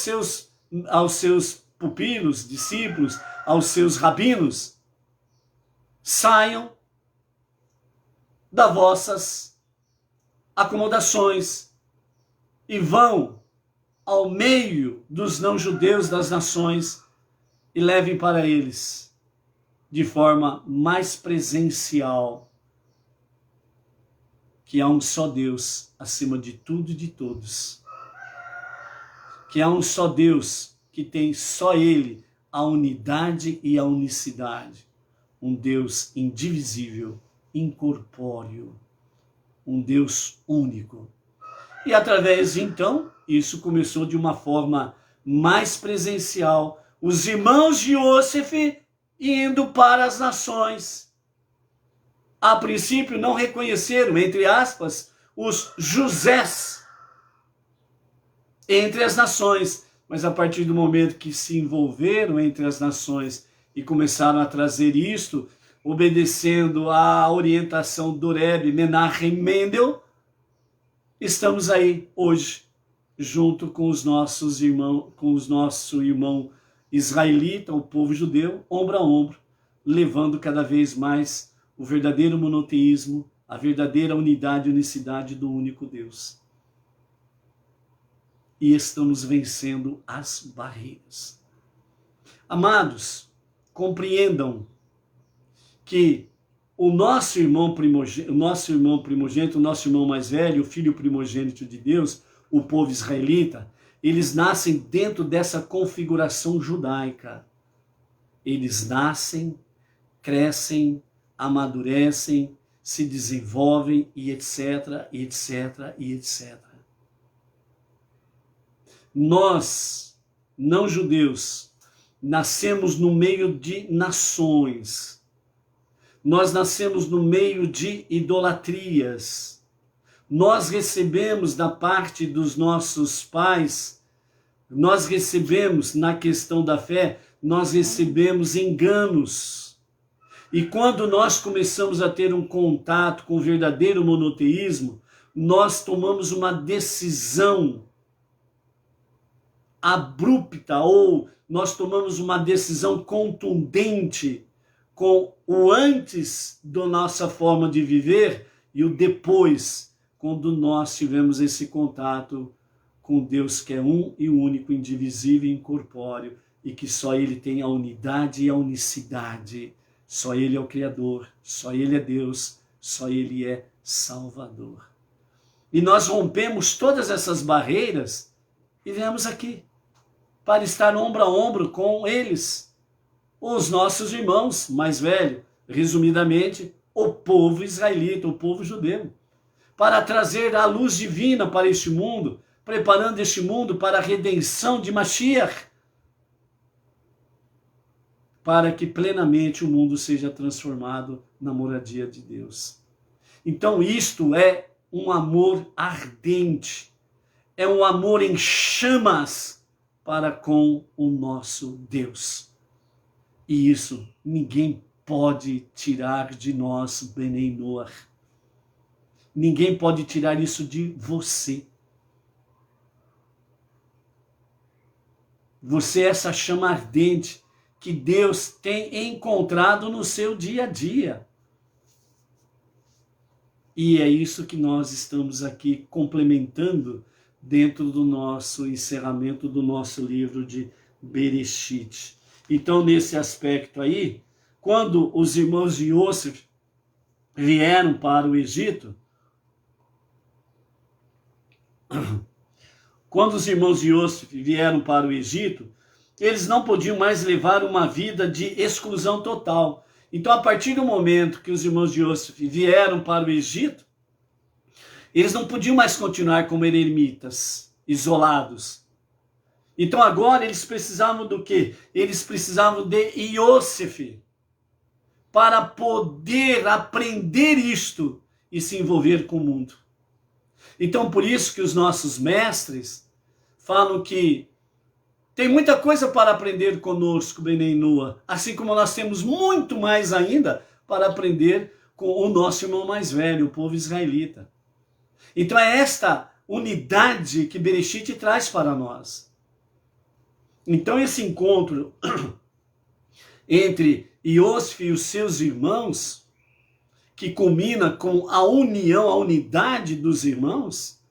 seus pupilos, discípulos, aos seus rabinos: saiam das vossas acomodações e vão ao meio dos não-judeus das nações e levem para eles, de forma mais presencial, que há um só Deus acima de tudo e de todos. Que há um só Deus, que tem só Ele a unidade e a unicidade. Um Deus indivisível, incorpóreo, um Deus único. E através, então, isso começou de uma forma mais presencial. Os irmãos de Yosef indo para as nações. A princípio não reconheceram, entre aspas, os Josés entre as nações, mas a partir do momento que se envolveram entre as nações e começaram a trazer isto, obedecendo à orientação do Rebbe Menachem Mendel, estamos aí hoje, junto com os nossos irmãos, com o nosso irmão israelita, o povo judeu, ombro a ombro, levando cada vez mais o verdadeiro monoteísmo, a verdadeira unidade e unicidade do único Deus. E estamos vencendo as barreiras. Amados, compreendam que o nosso irmão primogênito, o nosso irmão mais velho, o filho primogênito de Deus, o povo israelita, eles nascem dentro dessa configuração judaica. Eles nascem, crescem, amadurecem, se desenvolvem e etc, e etc, e etc. Nós, não judeus, nascemos no meio de nações. Nós nascemos no meio de idolatrias. Nós recebemos da parte dos nossos pais, nós recebemos na questão da fé, nós recebemos enganos. E quando nós começamos a ter um contato com o verdadeiro monoteísmo, nós tomamos uma decisão abrupta, ou nós tomamos uma decisão contundente com o antes da nossa forma de viver e o depois, quando nós tivemos esse contato com Deus que é um e único, indivisível e incorpóreo, e que só Ele tem a unidade e a unicidade. Só Ele é o Criador, só Ele é Deus, só Ele é Salvador. E nós rompemos todas essas barreiras e viemos aqui para estar ombro a ombro com eles, os nossos irmãos mais velhos, resumidamente, o povo israelita, o povo judeu, para trazer a luz divina para este mundo, preparando este mundo para a redenção de Mashiach, para que plenamente o mundo seja transformado na moradia de Deus. Então isto é um amor ardente, é um amor em chamas para com o nosso Deus. E isso ninguém pode tirar de nós, Benei Noach. Ninguém pode tirar isso de você. Você é essa chama ardente que Deus tem encontrado no seu dia a dia. E é isso que nós estamos aqui complementando dentro do nosso encerramento do nosso livro de Bereshit. Então, nesse aspecto aí, quando os irmãos de Yosef vieram para o Egito, quando os irmãos de Yosef vieram para o Egito, eles não podiam mais levar uma vida de exclusão total. Então, a partir do momento que os irmãos de Yosef vieram para o Egito, eles não podiam mais continuar como eremitas, isolados. Então, agora eles precisavam do quê? Eles precisavam de Yosef para poder aprender isto e se envolver com o mundo. Então, por isso que os nossos mestres falam que tem muita coisa para aprender conosco, Benei Noa, assim como nós temos muito mais ainda para aprender com o nosso irmão mais velho, o povo israelita. Então é esta unidade que Bereshit traz para nós. Então esse encontro entre Yosef e os seus irmãos, que culmina com a união, a unidade dos irmãos,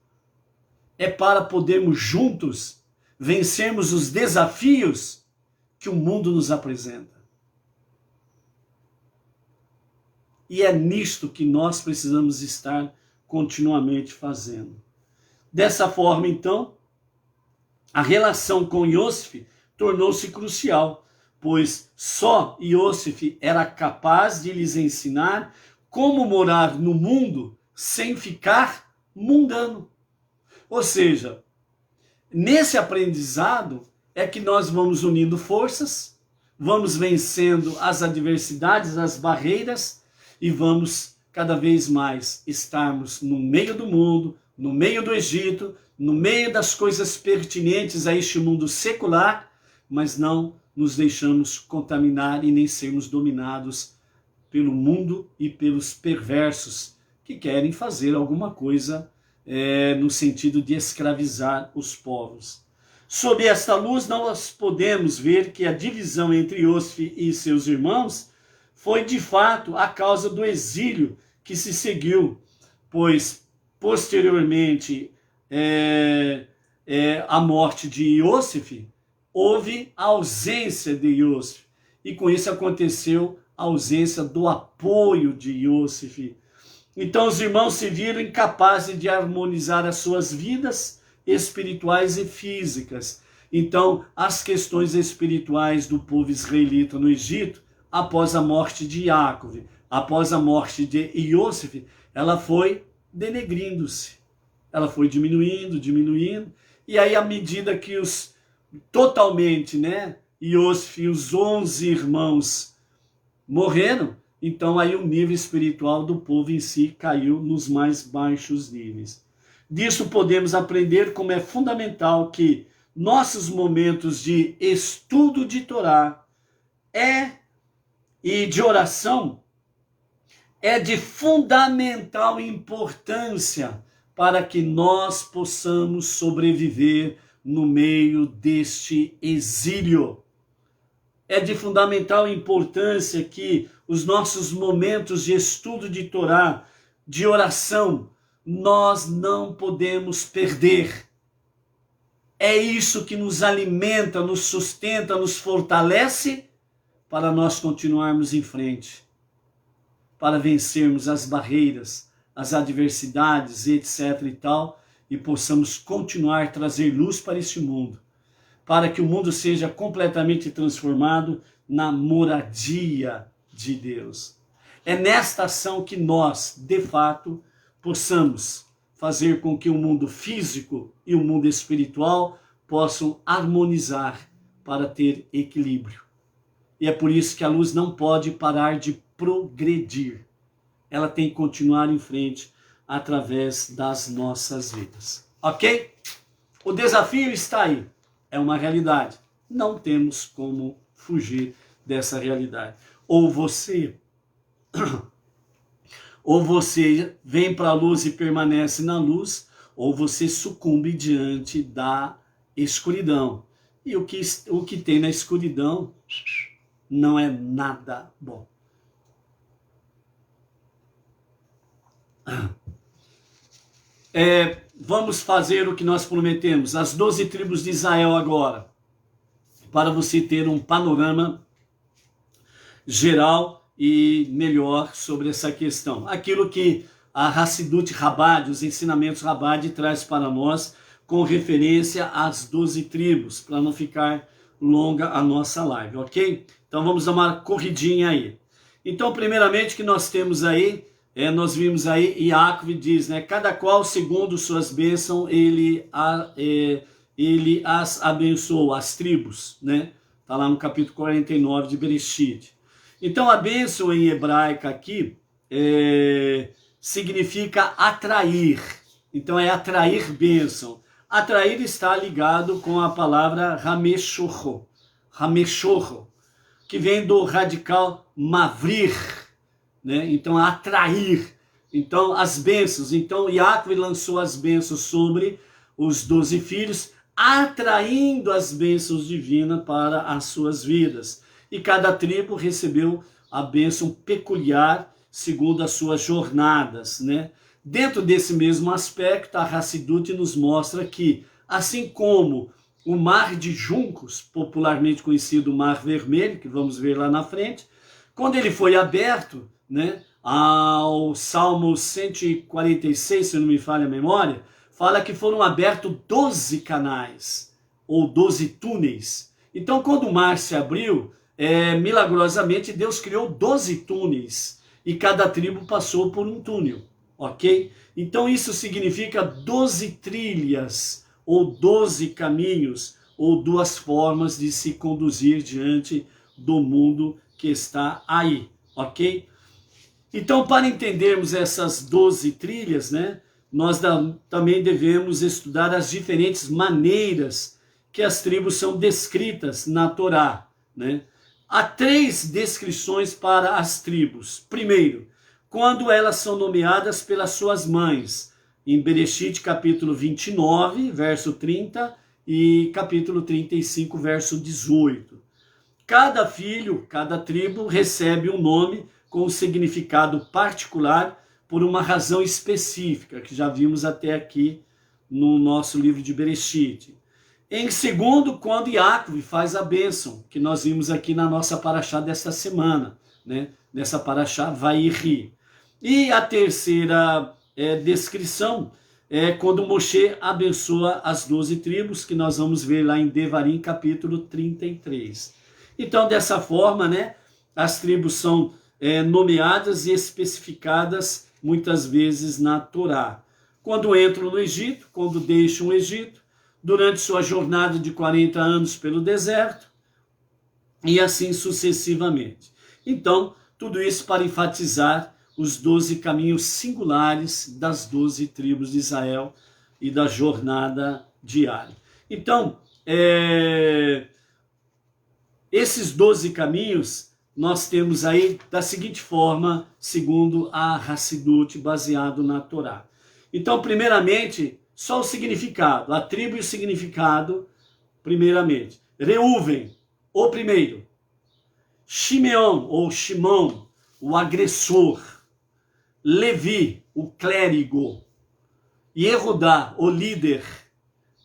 é para podermos juntos vencermos os desafios que o mundo nos apresenta. E é nisto que nós precisamos estar continuamente fazendo. Dessa forma, então, a relação com Yosef tornou-se crucial, pois só Yosef era capaz de lhes ensinar como morar no mundo sem ficar mundano. Ou seja, nesse aprendizado é que nós vamos unindo forças, vamos vencendo as adversidades, as barreiras e vamos cada vez mais estarmos no meio do mundo, no meio do Egito, no meio das coisas pertinentes a este mundo secular, mas não nos deixamos contaminar e nem sermos dominados pelo mundo e pelos perversos que querem fazer alguma coisa no sentido de escravizar os povos. Sob esta luz, nós podemos ver que a divisão entre Yosef e seus irmãos foi de fato a causa do exílio que se seguiu, pois posteriormente à morte de Yosef, houve a ausência de Yosef, e com isso aconteceu a ausência do apoio de Yosef. Então os irmãos se viram incapazes de harmonizar as suas vidas espirituais e físicas. Então as questões espirituais do povo israelita no Egito, após a morte de Jacob, após a morte de Yosef, ela foi denegrindo-se. Ela foi diminuindo, e aí à medida que totalmente, Yosef e os 11 irmãos morreram, então aí o nível espiritual do povo em si caiu nos mais baixos níveis. Disso podemos aprender como é fundamental que nossos momentos de estudo de Torá e de oração é de fundamental importância para que nós possamos sobreviver no meio deste exílio. É de fundamental importância que os nossos momentos de estudo de Torá, de oração, nós não podemos perder. É isso que nos alimenta, nos sustenta, nos fortalece para nós continuarmos em frente, para vencermos as barreiras, as adversidades, etc. e tal, e possamos continuar a trazer luz para este mundo, para que o mundo seja completamente transformado na moradia de Deus. É nesta ação que nós, de fato, possamos fazer com que o mundo físico e o mundo espiritual possam harmonizar para ter equilíbrio. E é por isso que a luz não pode parar de progredir. Ela tem que continuar em frente através das nossas vidas. Ok? O desafio está aí. É uma realidade. Não temos como fugir dessa realidade. Ou você vem para a luz e permanece na luz, ou você sucumbe diante da escuridão. E o que tem na escuridão não é nada bom. vamos fazer o que nós prometemos, as 12 tribos de Israel agora, para você ter um panorama geral e melhor sobre essa questão. Aquilo que a Hassidut Chabad, os ensinamentos Chabad traz para nós com referência às 12 tribos, para não ficar longa a nossa live, ok? Então vamos dar uma corridinha aí. Então, primeiramente, que nós temos aí, nós vimos aí, Yaakov diz, né? Cada qual segundo suas bênçãos, ele as abençoou, as tribos, né? Está lá no capítulo 49 de Bereshit. Então, a bênção em hebraica aqui significa atrair. Então, é atrair bênção. Atrair está ligado com a palavra rameshocho, que vem do radical mavrir, né? Então, atrair. Então, as bênçãos. Então, Yaakov lançou as bênçãos sobre os 12 filhos, atraindo as bênçãos divinas para as suas vidas. E cada tribo recebeu a bênção peculiar segundo as suas jornadas, né? Dentro desse mesmo aspecto, a Hassidut nos mostra que, assim como o Mar de Juncos, popularmente conhecido Mar Vermelho, que vamos ver lá na frente, quando ele foi aberto, né, ao Salmo 146, se não me falha a memória, fala que foram abertos 12 canais, ou 12 túneis. Então, quando o mar se abriu, milagrosamente, Deus criou 12 túneis, e cada tribo passou por um túnel. Ok? Então isso significa 12 trilhas, ou 12 caminhos, ou duas formas de se conduzir diante do mundo que está aí. Ok? Então, para entendermos essas 12 trilhas, né, nós também devemos estudar as diferentes maneiras que as tribos são descritas na Torá, né? Há 3 descrições para as tribos. Primeiro, quando elas são nomeadas pelas suas mães, em Bereshit capítulo 29, verso 30 e capítulo 35, verso 18. Cada filho, cada tribo recebe um nome com um significado particular por uma razão específica, que já vimos até aqui no nosso livro de Bereshit. Em segundo, quando Yaakov faz a bênção, que nós vimos aqui na nossa paraxá desta semana, né? Nessa paraxá Vairi. E a terceira descrição é quando Moshe abençoa as 12 tribos, que nós vamos ver lá em Devarim, capítulo 33. Então, dessa forma, né, as tribos são nomeadas e especificadas muitas vezes na Torá. Quando entram no Egito, quando deixam o Egito, durante sua jornada de 40 anos pelo deserto, e assim sucessivamente. Então, tudo isso para enfatizar os 12 caminhos singulares das 12 tribos de Israel e da jornada diária. Então, esses 12 caminhos nós temos aí da seguinte forma, segundo a Hassidut, baseado na Torá. Então, primeiramente, só o significado, a tribo e o significado, primeiramente. Reuven, o primeiro. Shimeon, ou Shimon, o agressor. Levi, o clérigo. Yehudá, o líder.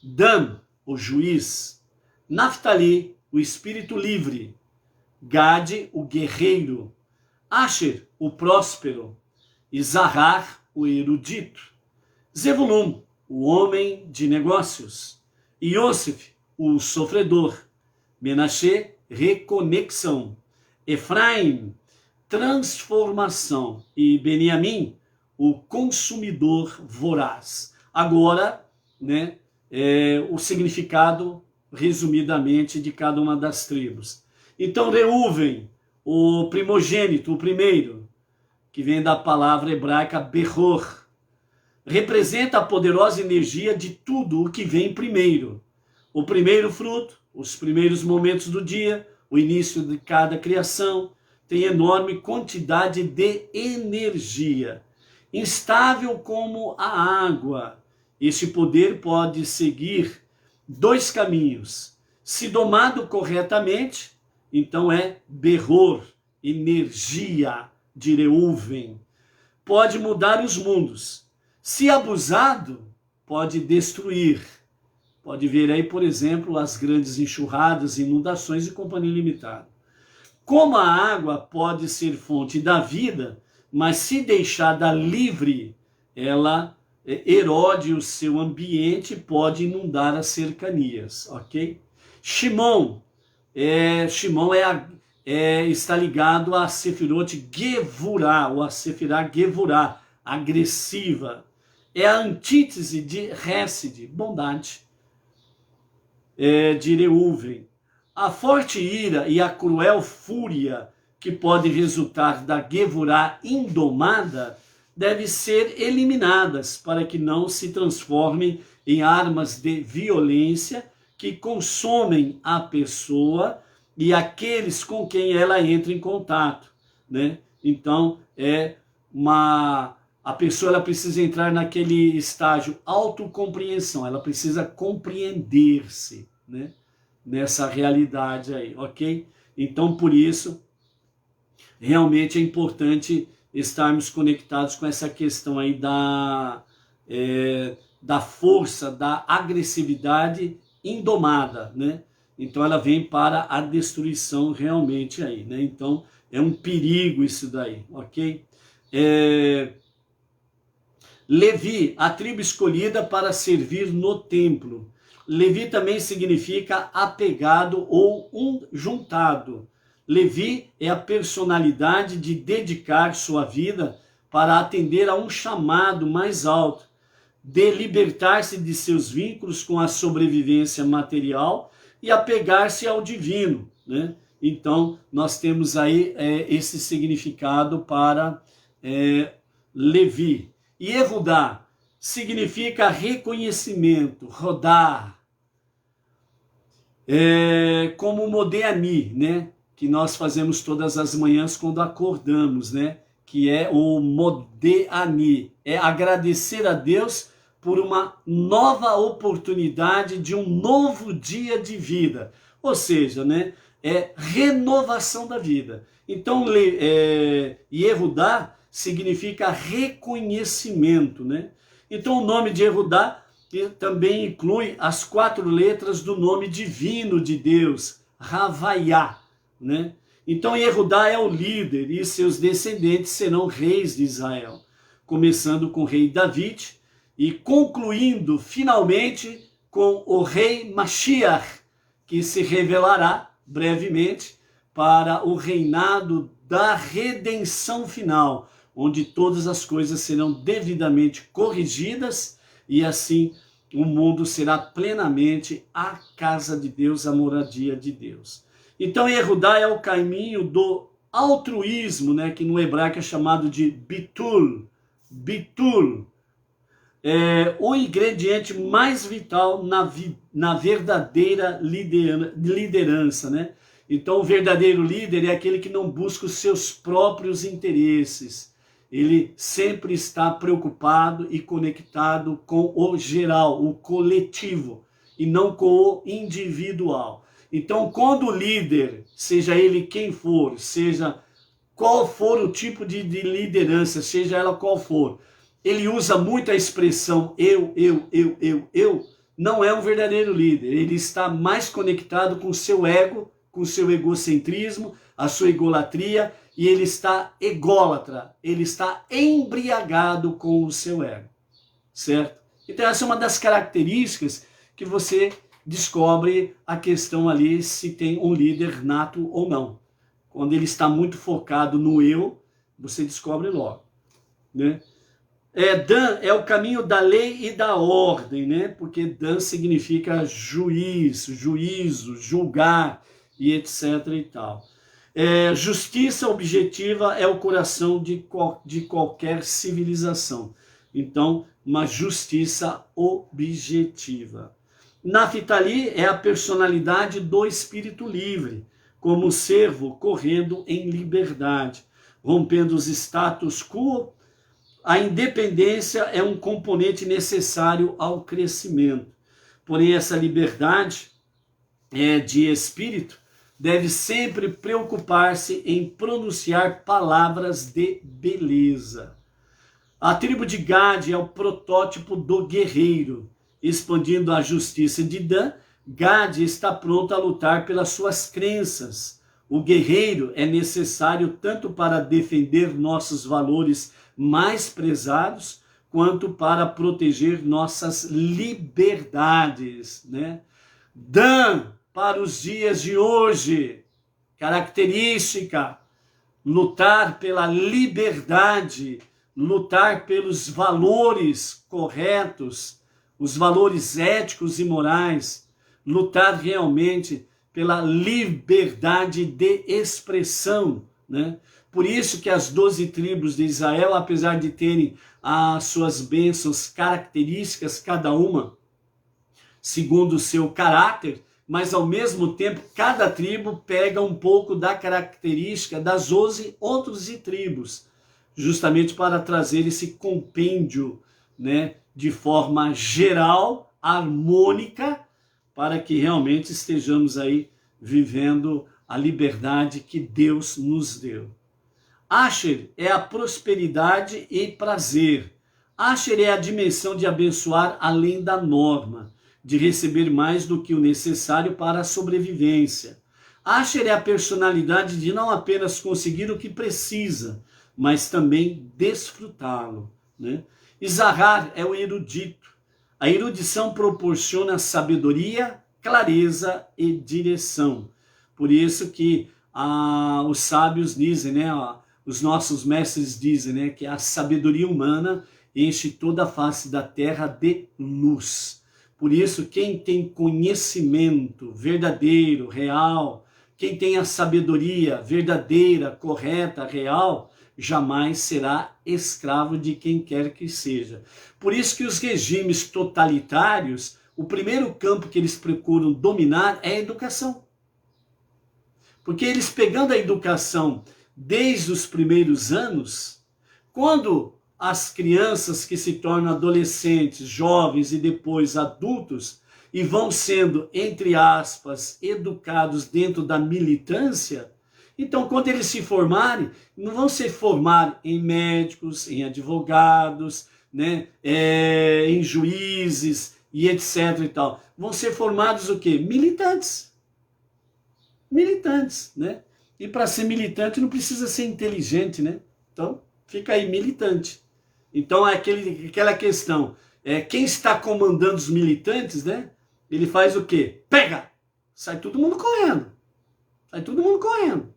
Dan, o juiz. Naftali, o espírito livre. Gade, o guerreiro. Asher, o próspero. Isahar, o erudito. Zebulun, o homem de negócios. Yosef, o sofredor. Menashe, reconexão. Efraim, transformação. E Beniamim, o consumidor voraz. Agora, né, o significado, resumidamente, de cada uma das tribos. Então, Reuven, o primogênito, o primeiro, que vem da palavra hebraica Behor, representa a poderosa energia de tudo o que vem primeiro. O primeiro fruto, os primeiros momentos do dia, o início de cada criação, tem enorme quantidade de energia. Instável como a água, este poder pode seguir 2 caminhos. Se domado corretamente, então é Behor, energia de Reuven. Pode mudar os mundos. Se abusado, pode destruir. Pode ver aí, por exemplo, as grandes enxurradas, inundações e companhia limitada. Como a água pode ser fonte da vida, mas se deixada livre, ela erode o seu ambiente e pode inundar as cercanias, ok? Shimon está ligado a Sefirot Gevurah, ou a Sefirah Gevurah, agressiva. É a antítese de Hesed, bondade, de Reuven. A forte ira e a cruel fúria que pode resultar da Gevurah indomada devem ser eliminadas para que não se transformem em armas de violência que consomem a pessoa e aqueles com quem ela entra em contato, né? Então, a pessoa ela precisa entrar naquele estágio autocompreensão, ela precisa compreender-se, né? Nessa realidade aí, ok? Então, por isso, realmente é importante estarmos conectados com essa questão aí da força, da agressividade indomada, né? Então ela vem para a destruição realmente aí, né? Então é um perigo isso daí, ok? Levi, a tribo escolhida para servir no templo. Levi também significa apegado ou juntado. Levi é a personalidade de dedicar sua vida para atender a um chamado mais alto, de libertar-se de seus vínculos com a sobrevivência material e apegar-se ao divino, né? Então, nós temos aí esse significado para Levi. E Yehudá significa reconhecimento, rodar, como Modéani, né? Que nós fazemos todas as manhãs quando acordamos, né? Que é o Modéani, é agradecer a Deus por uma nova oportunidade de um novo dia de vida, ou seja, né, é renovação da vida. Então, Yehudá significa reconhecimento, né? Então, o nome de Yehudá também inclui as 4 letras do nome divino de Deus, Havaiá, né? Então, Yehudá é o líder e seus descendentes serão reis de Israel, começando com o rei David, e concluindo finalmente com o rei Mashiach, que se revelará brevemente para o reinado da redenção final, onde todas as coisas serão devidamente corrigidas e assim o mundo será plenamente a casa de Deus, a moradia de Deus. Então, Yehudá é o caminho do altruísmo, né, que no hebraico é chamado de bitul. Bitul. O ingrediente mais vital na verdadeira liderança, né? Então, o verdadeiro líder é aquele que não busca os seus próprios interesses. Ele sempre está preocupado e conectado com o geral, o coletivo, e não com o individual. Então, quando o líder, seja ele quem for, seja qual for o tipo de liderança, seja ela qual for, ele usa muito a expressão eu, não é um verdadeiro líder. Ele está mais conectado com o seu ego, com o seu egocentrismo, a sua egolatria, e ele está ególatra, ele está embriagado com o seu ego, certo? Então essa é uma das características que você descobre a questão ali se tem um líder nato ou não. Quando ele está muito focado no eu, você descobre logo, né? Dan é o caminho da lei e da ordem, né? Porque Dan significa juízo, julgar e etc e tal. Justiça objetiva é o coração de qualquer civilização. Então, uma justiça objetiva. Naphtali é a personalidade do espírito livre, como o servo correndo em liberdade, rompendo os status quo. A independência é um componente necessário ao crescimento. Porém, essa liberdade de espírito deve sempre preocupar-se em pronunciar palavras de beleza. A tribo de Gade é o protótipo do guerreiro. Expandindo a justiça de Dan, Gade está pronto a lutar pelas suas crenças. O guerreiro é necessário tanto para defender nossos valores mais prezados, quanto para proteger nossas liberdades, né? Dan, para os dias de hoje, característica, lutar pela liberdade, lutar pelos valores corretos, os valores éticos e morais, lutar realmente pela liberdade de expressão, né? Por isso que as 12 tribos de Israel, apesar de terem as suas bênçãos características, cada uma segundo o seu caráter, mas ao mesmo tempo cada tribo pega um pouco da característica das 11 outras tribos, justamente para trazer esse compêndio, né, de forma geral, harmônica, para que realmente estejamos aí vivendo a liberdade que Deus nos deu. Asher é a prosperidade e prazer. Asher é a dimensão de abençoar além da norma, de receber mais do que o necessário para a sobrevivência. Asher é a personalidade de não apenas conseguir o que precisa, mas também desfrutá-lo, né? Isahar é o erudito. A erudição proporciona sabedoria, clareza e direção. Por isso que os sábios dizem, né, os nossos mestres dizem, né, que a sabedoria humana enche toda a face da terra de luz. Por isso, quem tem conhecimento verdadeiro, real, quem tem a sabedoria verdadeira, correta, real, jamais será escravo de quem quer que seja. Por isso que os regimes totalitários, o primeiro campo que eles procuram dominar é a educação. Porque eles pegando a educação desde os primeiros anos, quando as crianças que se tornam adolescentes, jovens e depois adultos, e vão sendo, entre aspas, educados dentro da militância, então quando eles se formarem, não vão se formar em médicos, em advogados, né, em juízes e etc e tal. Vão ser formados o quê? Militantes. Militantes, né? E para ser militante não precisa ser inteligente, né? Então, fica aí, militante. Então, é aquela questão, quem está comandando os militantes, né? Ele faz o quê? Pega! Sai todo mundo correndo. Sai todo mundo correndo,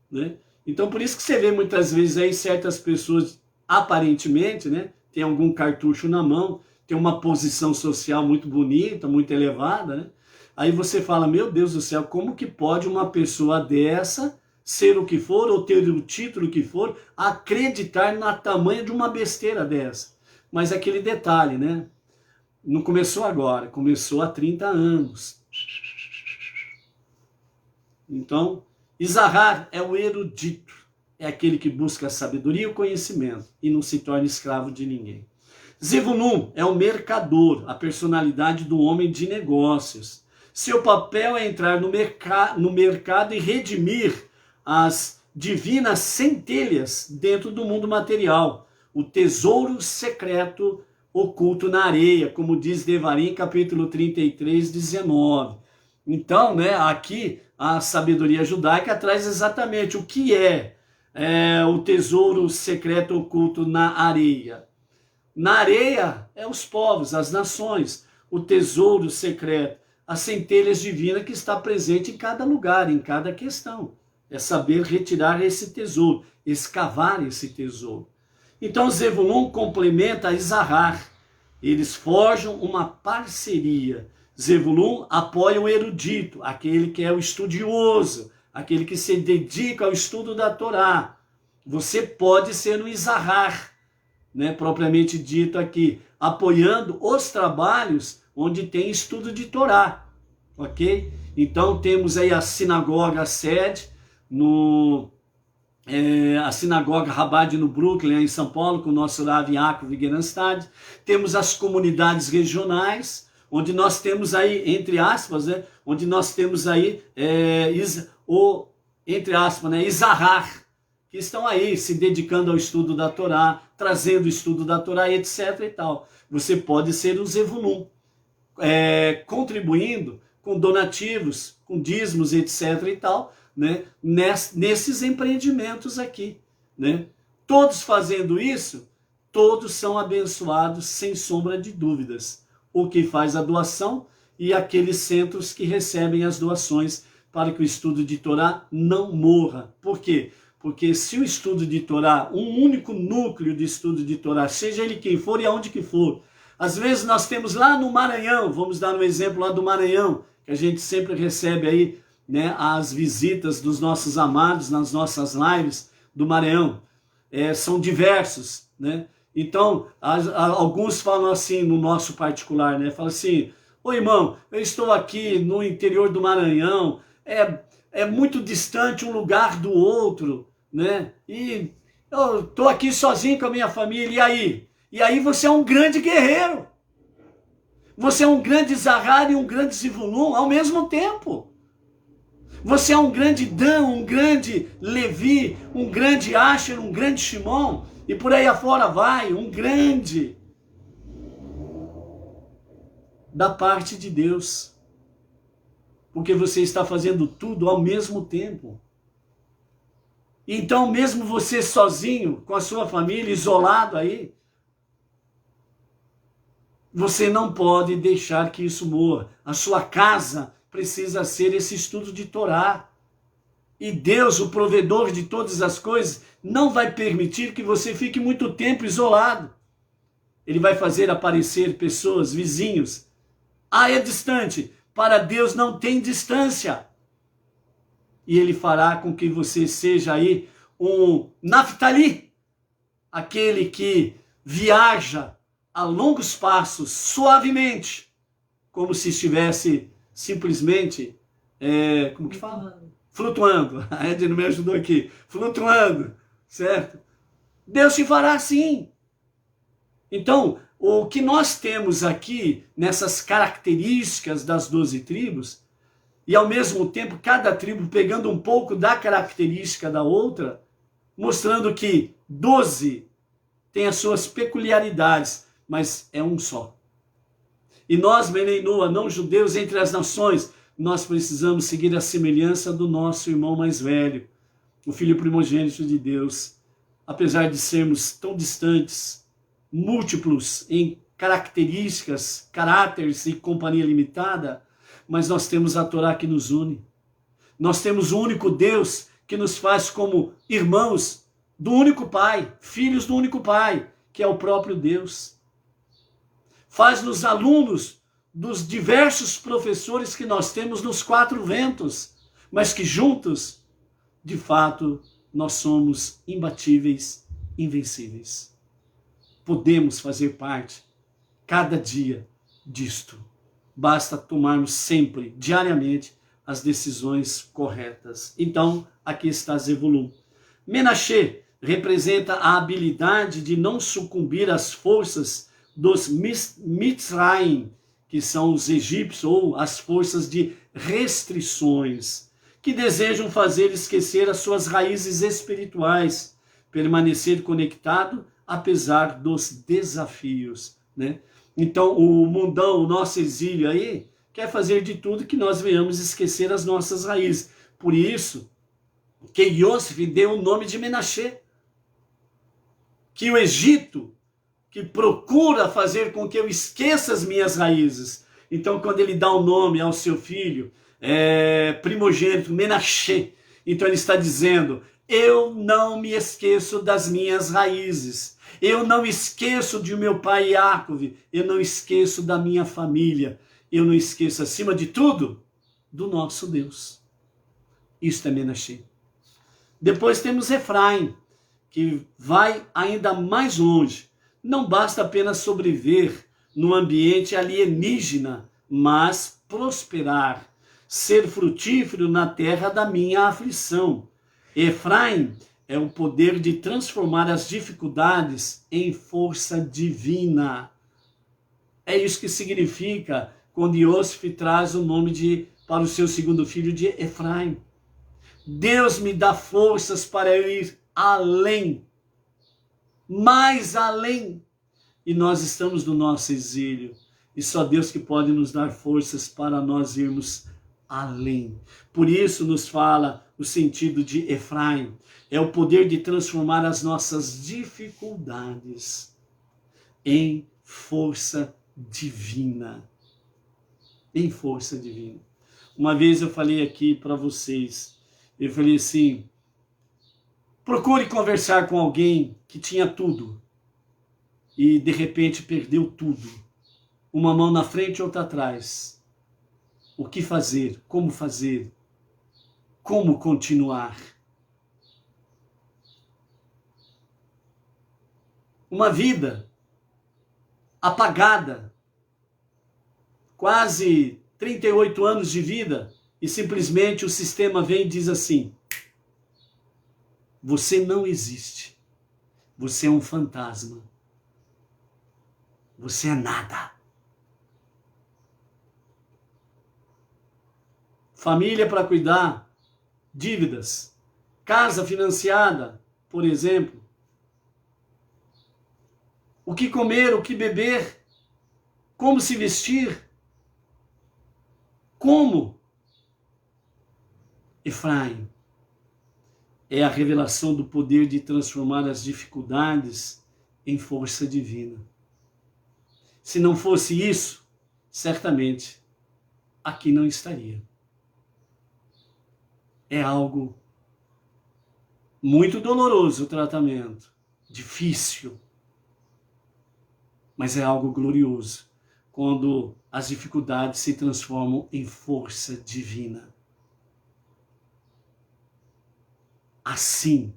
né? Então, por isso que você vê muitas vezes aí certas pessoas, aparentemente, né? Tem algum cartucho na mão, tem uma posição social muito bonita, muito elevada, né? Aí você fala, meu Deus do céu, como que pode uma pessoa dessa ser o que for, ou ter o título que for, acreditar na tamanha de uma besteira dessa? Mas aquele detalhe, né? Não começou agora, começou há 30 anos. Então, Isahar é o erudito, é aquele que busca a sabedoria e o conhecimento e não se torna escravo de ninguém. Zevulun é o mercador, a personalidade do homem de negócios. Seu papel é entrar no mercado e redimir as divinas centelhas dentro do mundo material, o tesouro secreto oculto na areia, como diz Devarim, capítulo 33, 19. Então, né, aqui a sabedoria judaica traz exatamente o que é o tesouro secreto oculto na areia. Na areia é os povos, as nações, o tesouro secreto, as centelhas divinas que está presente em cada lugar, em cada questão. É saber retirar esse tesouro, escavar esse tesouro. Então Zevulun complementa Isahar. Eles forjam uma parceria. Zevulun apoia o erudito, aquele que é o estudioso, aquele que se dedica ao estudo da Torá. Você pode ser um Isahar, né, propriamente dito aqui, apoiando os trabalhos onde tem estudo de Torá, ok? Então temos aí a sinagoga sede, a sinagoga Rabad no Brooklyn, em São Paulo, com o nosso Rav Yaakov Geranstad. Temos as comunidades regionais, onde nós temos aí, entre aspas, né, onde nós temos aí, entre aspas, né, Isahar, que estão aí se dedicando ao estudo da Torá, trazendo o estudo da Torá, etc. e tal. Você pode ser um Zevulun, contribuindo com donativos, com dízimos, etc. e tal, né? Nesses empreendimentos aqui, né? Todos fazendo isso, todos são abençoados sem sombra de dúvidas. O que faz a doação e aqueles centros que recebem as doações para que o estudo de Torá não morra. Por quê? Porque se o estudo de Torá, um único núcleo de estudo de Torá, seja ele quem for e aonde que for, às vezes nós temos lá no Maranhão, vamos dar um exemplo lá do Maranhão, que a gente sempre recebe aí, né, as visitas dos nossos amados nas nossas lives do Maranhão. São diversos, né? Então, alguns falam assim no nosso particular, né? Falam assim: ô irmão, eu estou aqui no interior do Maranhão, é muito distante um lugar do outro, né? E eu estou aqui sozinho com a minha família, e aí? E aí você é um grande guerreiro. Você é um grande Zahar e um grande Zivulun ao mesmo tempo. Você é um grande Dan, um grande Levi, um grande Asher, um grande Shimon, e por aí afora vai, um grande da parte de Deus. Porque você está fazendo tudo ao mesmo tempo. Então, mesmo você sozinho, com a sua família, isolado aí, você não pode deixar que isso morra. A sua casa precisa ser esse estudo de Torá. E Deus, o provedor de todas as coisas, não vai permitir que você fique muito tempo isolado. Ele vai fazer aparecer pessoas, vizinhos. É distante. Para Deus não tem distância. E Ele fará com que você seja aí um Naftali, aquele que viaja a longos passos, suavemente, como se estivesse simplesmente, como que fala? Flutuando. A Edna me ajudou aqui. Flutuando, certo? Deus te fará assim. Então, o que nós temos aqui, nessas características das 12 tribos, e ao mesmo tempo cada tribo pegando um pouco da característica da outra, mostrando que 12 tem as suas peculiaridades, mas é um só. E nós, Bnei Noa, não judeus entre as nações, nós precisamos seguir a semelhança do nosso irmão mais velho, o filho primogênito de Deus. Apesar de sermos tão distantes, múltiplos em características, caráteres e companhia limitada, mas nós temos a Torá que nos une. Nós temos o único Deus que nos faz como irmãos do único Pai, filhos do único Pai, que é o próprio Deus. Faz-nos alunos dos diversos professores que nós temos nos 4 ventos, mas que juntos, de fato, nós somos imbatíveis, invencíveis. Podemos fazer parte, cada dia, disto. Basta tomarmos sempre, diariamente, as decisões corretas. Então, aqui está Zevulun. Menashe representa a habilidade de não sucumbir às forças dos Mitzrayim, que são os egípcios, ou as forças de restrições, que desejam fazer esquecer as suas raízes espirituais, permanecer conectado apesar dos desafios, né? Então, o mundão, o nosso exílio aí, quer fazer de tudo que nós venhamos esquecer as nossas raízes. Por isso, que Yosef deu o nome de Menashe, que o Egito, que procura fazer com que eu esqueça as minhas raízes. Então, quando ele dá o nome ao seu filho, primogênito, Menashe, então ele está dizendo: eu não me esqueço das minhas raízes, eu não esqueço de meu pai Yaakov, eu não esqueço da minha família, eu não esqueço, acima de tudo, do nosso Deus. Isto é Menashe. Depois temos Efraim, que vai ainda mais longe. Não basta apenas sobreviver no ambiente alienígena, mas prosperar, ser frutífero na terra da minha aflição. Efraim é o poder de transformar as dificuldades em força divina. É isso que significa quando Yosef traz o nome para o seu segundo filho de Efraim. Deus me dá forças para eu ir além, mais além. E nós estamos no nosso exílio. E só Deus que pode nos dar forças para nós irmos além. Por isso nos fala o sentido de Efraim. É o poder de transformar as nossas dificuldades em força divina. Em força divina. Uma vez eu falei aqui para vocês, eu falei assim, procure conversar com alguém que tinha tudo e de repente perdeu tudo. Uma mão na frente e outra atrás. O que fazer? Como fazer? Como continuar? Uma vida apagada, quase 38 anos de vida, e simplesmente o sistema vem e diz assim, você não existe, você é um fantasma, você é nada. Família para cuidar, dívidas, casa financiada, por exemplo, o que comer, o que beber, como se vestir, como? Efraim é a revelação do poder de transformar as dificuldades em força divina. Se não fosse isso, certamente aqui não estaria. É algo muito doloroso o tratamento, difícil, mas é algo glorioso quando as dificuldades se transformam em força divina. Assim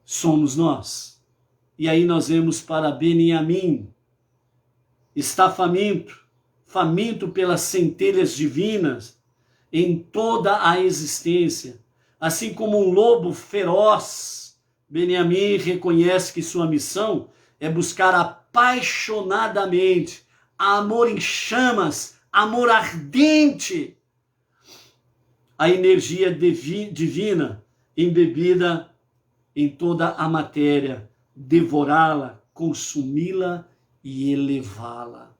somos nós. E aí nós vemos para Beniamim, está faminto, faminto pelas centelhas divinas em toda a existência. Assim como um lobo feroz, Beniamim reconhece que sua missão é buscar apaixonadamente amor em chamas, amor ardente, a energia divina embebida em toda a matéria, devorá-la, consumi-la e elevá-la.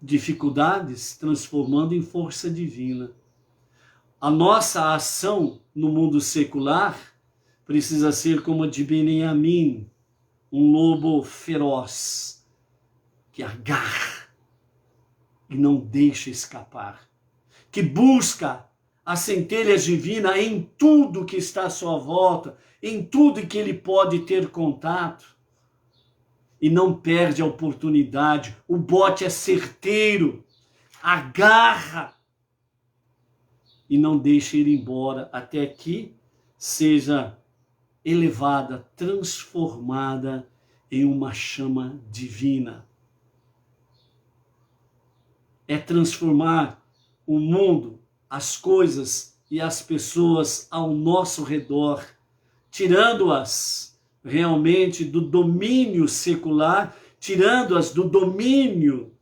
Dificuldades transformando em força divina. A nossa ação no mundo secular precisa ser como a de Beniamim, um lobo feroz, que agarra e não deixa escapar, que busca as centelhas divinas em tudo que está à sua volta, em tudo que ele pode ter contato, e não perde a oportunidade. O bote é certeiro, agarra e não deixa ir embora até que seja elevada, transformada em uma chama divina. É transformar o mundo, as coisas e as pessoas ao nosso redor, tirando-as realmente do domínio secular, tirando-as do domínio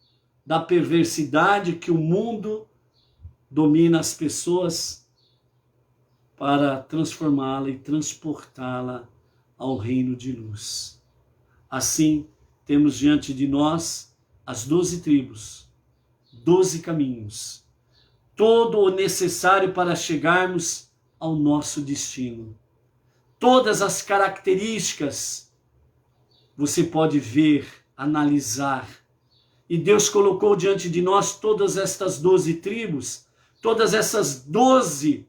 da perversidade que o mundo domina as pessoas, para transformá-la e transportá-la ao reino de luz. Assim, temos diante de nós as 12 tribos, 12 caminhos, todo o necessário para chegarmos ao nosso destino. Todas as características você pode ver, analisar. E Deus colocou diante de nós todas estas 12 tribos, todas essas 12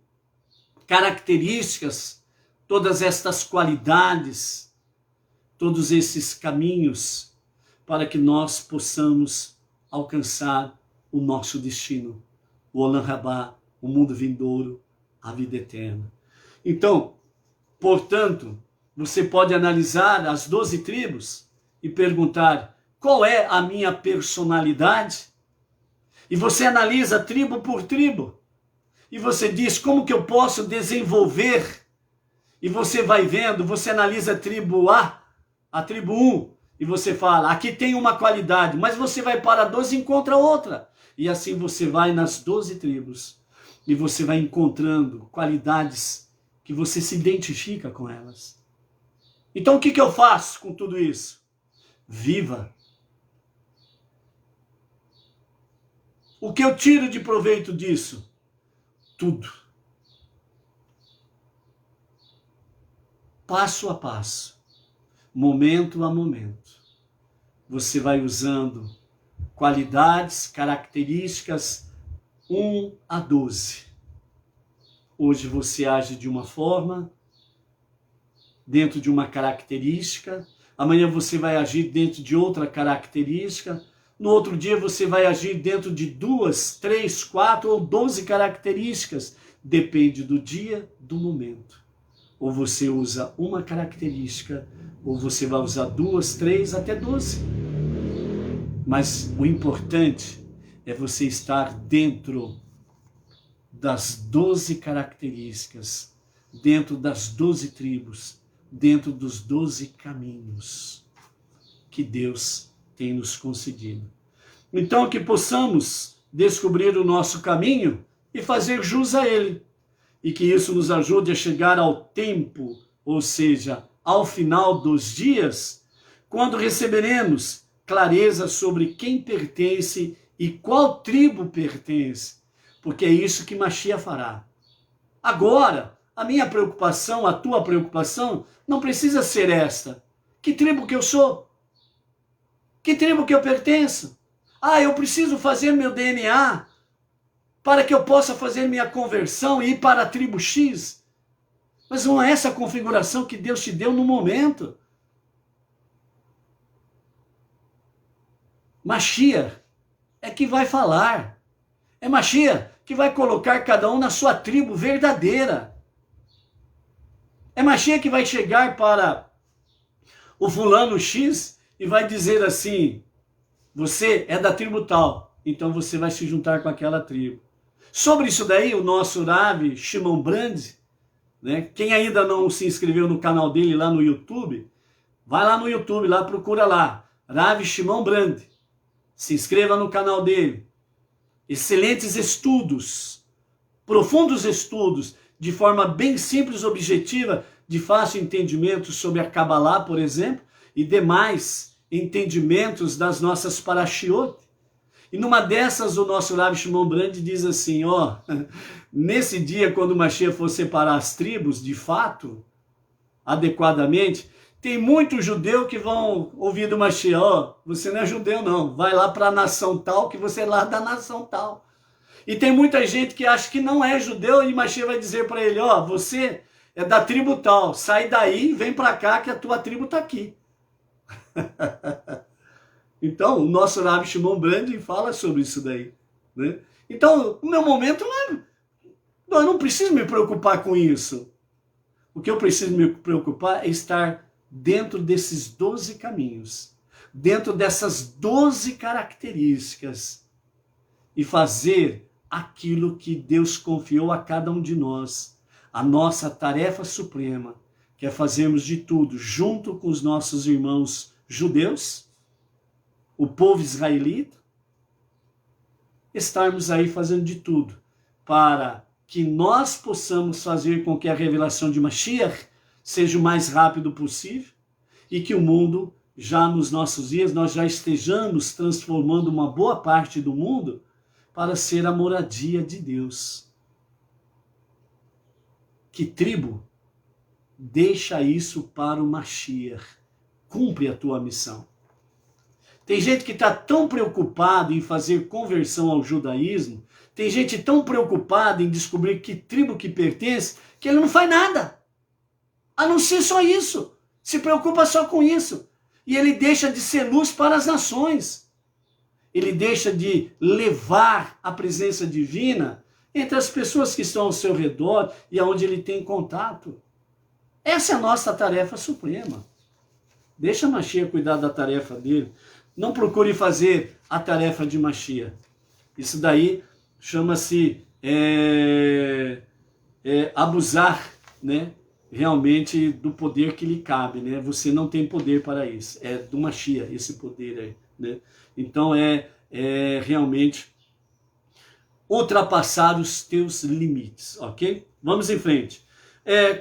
características, todas estas qualidades, todos esses caminhos, para que nós possamos alcançar o nosso destino, o Olam Rabá, o mundo vindouro, a vida eterna. Então, portanto, você pode analisar as 12 tribos e perguntar, qual é a minha personalidade? E você analisa tribo por tribo. E você diz, como que eu posso desenvolver? E você vai vendo, você analisa a tribo a tribo 1, e você fala, aqui tem uma qualidade, mas você vai para a 12 e encontra outra. E assim você vai nas 12 tribos, e você vai encontrando qualidades que você se identifica com elas. Então o que eu faço com tudo isso? Viva. O que eu tiro de proveito disso? Tudo. Passo a passo, momento a momento. Você vai usando qualidades, características 1 a 12. Hoje você age de uma forma, dentro de uma característica. Amanhã você vai agir dentro de outra característica. No outro dia você vai agir dentro de 2, 3, 4 ou 12 características. Depende do dia, do momento. Ou você usa uma característica, ou você vai usar 2, 3, até 12. Mas o importante é você estar dentro das 12 características, dentro das 12 tribos, dentro dos 12 caminhos que Deus tem nos concedido. Então que possamos descobrir o nosso caminho e fazer jus a ele. E que isso nos ajude a chegar ao tempo, ou seja, ao final dos dias, quando receberemos clareza sobre quem pertence e qual tribo pertence, porque é isso que Mashiach fará. Agora, a minha preocupação, a tua preocupação, não precisa ser esta. Que tribo que eu sou? Que tribo que eu pertenço? Ah, eu preciso fazer meu DNA para que eu possa fazer minha conversão e ir para a tribo X. Mas não é essa a configuração que Deus te deu no momento. Mashiach é que vai falar. É Mashiach que vai colocar cada um na sua tribo verdadeira. É Mashiach que vai chegar para o fulano X e vai dizer assim: você é da tribo tal, então você vai se juntar com aquela tribo. Sobre isso daí, o nosso Rav Shimon Brand, né? Quem ainda não se inscreveu no canal dele lá no YouTube, vai lá no YouTube, lá procura lá, Rav Shimon Brand. Se inscreva no canal dele. Excelentes estudos, profundos estudos, de forma bem simples, objetiva, de fácil entendimento sobre a Kabbalah, por exemplo, e demais entendimentos das nossas parashiot. E numa dessas, o nosso Rav Shimon Brand diz assim, ó, nesse dia, quando o Mashiach for separar as tribos, de fato, adequadamente, tem muitos judeus que vão ouvir do Mashiach, ó, você não é judeu não, vai lá para a nação tal, que você é lá da nação tal. E tem muita gente que acha que não é judeu, e Mashiach vai dizer para ele, ó, você é da tribo tal, sai daí, vem para cá que a tua tribo está aqui. Então, o nosso Rav Shimon Brand fala sobre isso daí, né? Então, o meu momento eu não preciso me preocupar com isso. O que eu preciso me preocupar é estar dentro desses 12 caminhos, dentro dessas 12 características e fazer aquilo que Deus confiou a cada um de nós, a nossa tarefa suprema, que é fazermos de tudo junto com os nossos irmãos judeus, o povo israelita, estarmos aí fazendo de tudo para que nós possamos fazer com que a revelação de Mashiach seja o mais rápido possível e que o mundo, já nos nossos dias, nós já estejamos transformando uma boa parte do mundo para ser a moradia de Deus. Que tribo? Deixa isso para o Mashiach. Cumpre a tua missão. Tem gente que está tão preocupada em fazer conversão ao judaísmo, tem gente tão preocupada em descobrir que tribo que pertence, que ele não faz nada. A não ser só isso. Se preocupa só com isso. E ele deixa de ser luz para as nações. Ele deixa de levar a presença divina entre as pessoas que estão ao seu redor e aonde ele tem contato. Essa é a nossa tarefa suprema. Deixa Mashiach cuidar da tarefa dele. Não procure fazer a tarefa de Mashiach. Isso daí chama-se abusar, né, realmente do poder que lhe cabe. Né? Você não tem poder para isso. É do Mashiach esse poder aí. Né? Então é realmente ultrapassar os teus limites. Ok? Vamos em frente.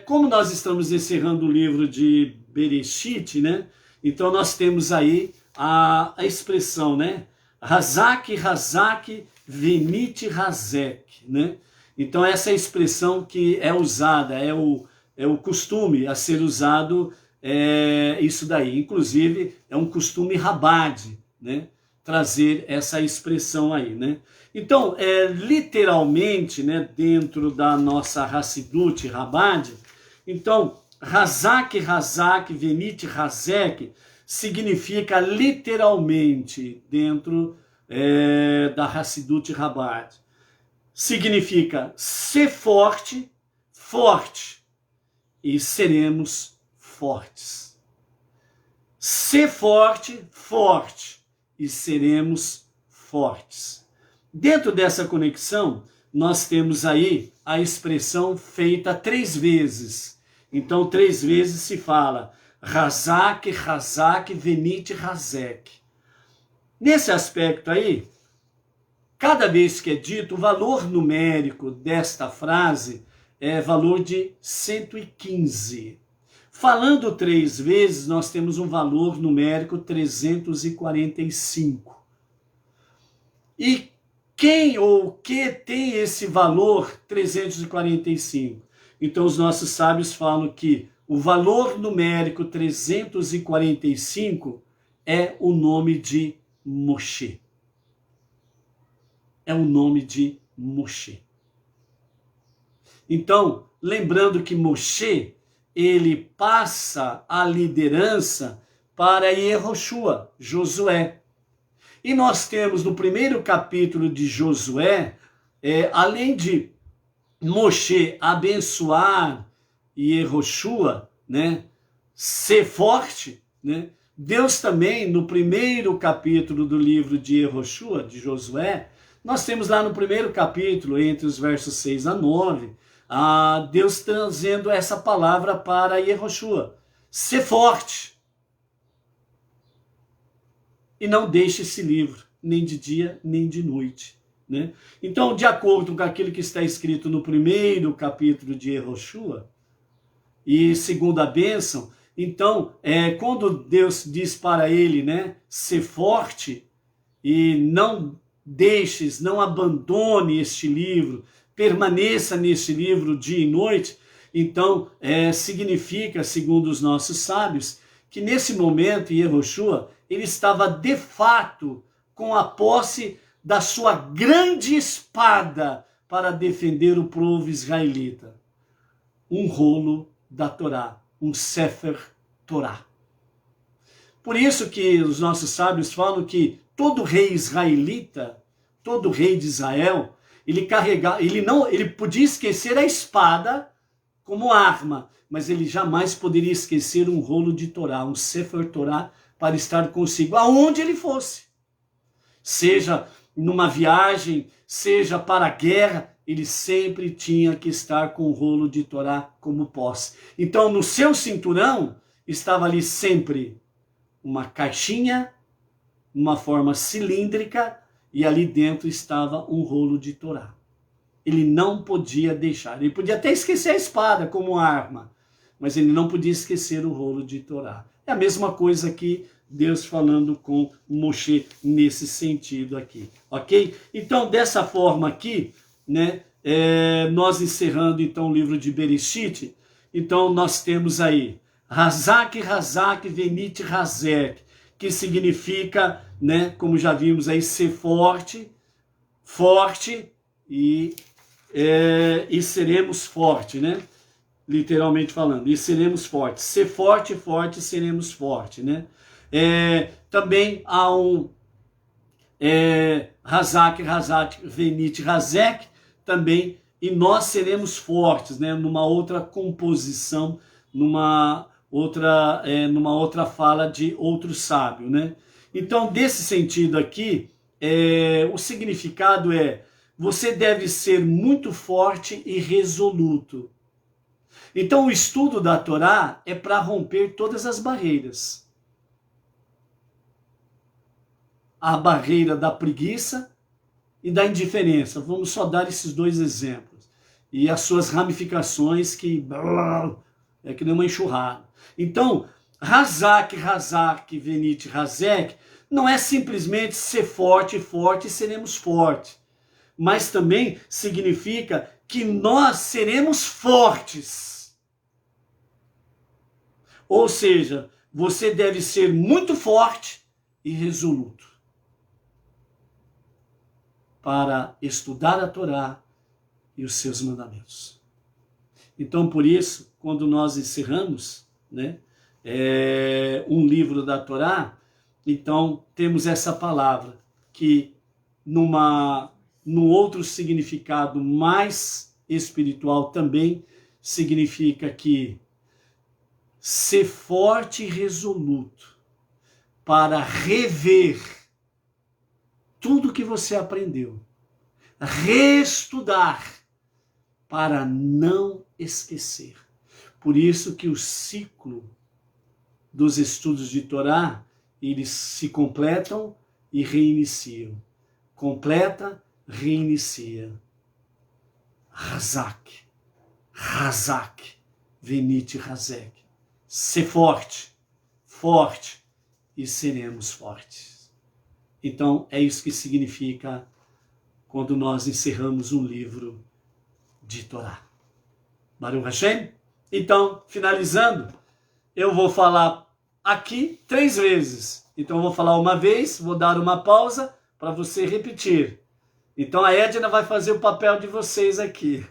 como nós estamos encerrando o livro de Bereshit, né? Então nós temos aí a expressão, né? Razak, Razak, Venit Razek, né? Então essa é a expressão que é usada, é o costume a ser usado, isso daí. Inclusive é um costume Rabad, né? Trazer essa expressão aí, né? Então, literalmente, né, dentro da nossa Hassidut Rabad, então, Razak, Razak, Venit Razek, significa literalmente, dentro da Hassidut Rabad, significa ser forte, forte, e seremos fortes. Ser forte, forte, e seremos fortes. Dentro dessa conexão, nós temos aí a expressão feita 3 vezes. Então, 3 vezes se fala Razak, Razak, Venit Razek. Nesse aspecto aí, cada vez que é dito, o valor numérico desta frase é valor de 115. Falando 3 vezes, nós temos um valor numérico 345. E quem ou o que tem esse valor 345? Então os nossos sábios falam que o valor numérico 345 é o nome de Moshe. É o nome de Moshe. Então, lembrando que Moshe, ele passa a liderança para Yehoshua, Josué. E nós temos no primeiro capítulo de Josué, além de Moshe abençoar Yehoshua, né, ser forte, né, Deus também, no primeiro capítulo do livro de Yehoshua, de Josué, nós temos lá no primeiro capítulo, entre os versos 6 a 9, Deus trazendo essa palavra para Yehoshua: ser forte. E não deixe esse livro, nem de dia, nem de noite. Né? Então, de acordo com aquilo que está escrito no primeiro capítulo de Yehoshua, e segundo a bênção, então, quando Deus diz para ele, né, ser forte, e não deixes, não abandone este livro, permaneça neste livro dia e noite, então, significa, segundo os nossos sábios, que nesse momento, Yehoshua, ele estava de fato com a posse da sua grande espada para defender o povo israelita. Um rolo da Torá, um Sefer Torá. Por isso que os nossos sábios falam que todo rei israelita, todo rei de Israel, ele podia esquecer a espada como arma, mas ele jamais poderia esquecer um rolo de Torá, um Sefer Torá, para estar consigo, aonde ele fosse. Seja numa viagem, seja para a guerra, ele sempre tinha que estar com o rolo de Torá como posse. Então, no seu cinturão, estava ali sempre uma caixinha, uma forma cilíndrica, e ali dentro estava um rolo de Torá. Ele não podia deixar. Ele podia até esquecer a espada como arma, mas ele não podia esquecer o rolo de Torá. É a mesma coisa que Deus falando com Moshe nesse sentido aqui, ok? Então, dessa forma aqui, né, nós encerrando então o livro de Bereshit, então nós temos aí Razak, Razak, Venit Razek, que significa, né, como já vimos aí, ser forte, forte e seremos forte, né? Literalmente falando, e seremos fortes. Ser forte, forte, seremos forte, né? Também há um Razak, Razak, Venit Razek, também, e nós seremos fortes, né? Numa outra composição, numa outra fala de outro sábio, né? Então, desse sentido aqui, o significado você deve ser muito forte e resoluto. Então, o estudo da Torá é para romper todas as barreiras. A barreira da preguiça e da indiferença. Vamos só dar esses 2 exemplos. e as suas ramificações que é que nem uma enxurrada. Então, Razak, Venit, Razek, não é simplesmente ser forte e seremos fortes, mas também significa que nós seremos fortes. Ou seja, você deve ser muito forte e resoluto para estudar a Torá e os seus mandamentos. Então, por isso, quando nós encerramos, né, um livro da Torá, então temos essa palavra que num outro significado mais espiritual também significa que ser forte e resoluto para rever tudo que você aprendeu, reestudar para não esquecer. Por isso que o ciclo dos estudos de Torá, eles se completam e reiniciam. Completa, reinicia. Razak, Venit, Razek. Ser forte e seremos fortes. Então, é isso que significa quando nós encerramos um livro de Torá. Baruch Hashem. Então, finalizando, eu vou falar aqui 3 vezes. Então, eu vou falar uma vez, vou dar uma pausa para você repetir. Então, a Edna vai fazer o papel de vocês aqui.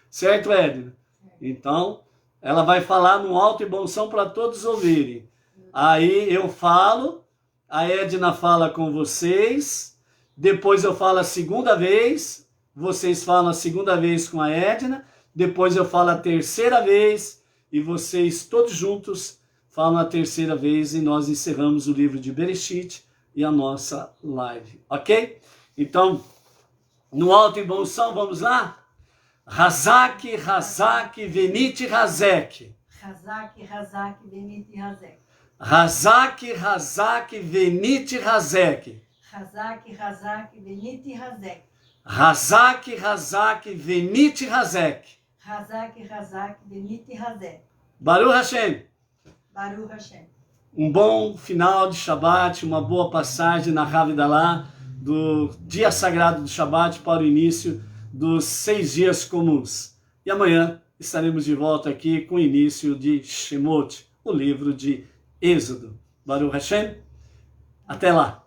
Certo, Edna? Então, ela vai falar no alto e bom som para todos ouvirem. Aí eu falo, a Edna fala com vocês, depois eu falo a segunda vez, vocês falam a segunda vez com a Edna, depois eu falo a terceira vez e vocês todos juntos falam a terceira vez e nós encerramos o livro de Bereshit e a nossa live, ok? Então, no alto e bom som, vamos lá? Razak, Venit, Razek. Razak, Venit, Razek. Razak, Venit, Razek. Razak, Venit, Razek. Razak, Venit, Razek. Razak, Venit, Razek. Baruch Hashem. Baruch Hashem. Um bom final de Shabbat, uma boa passagem na Havidalah, do dia sagrado do Shabbat para o início dos 6 dias comuns. E amanhã estaremos de volta aqui com o início de Shemot, o livro de Êxodo. Baruch Hashem. Até lá.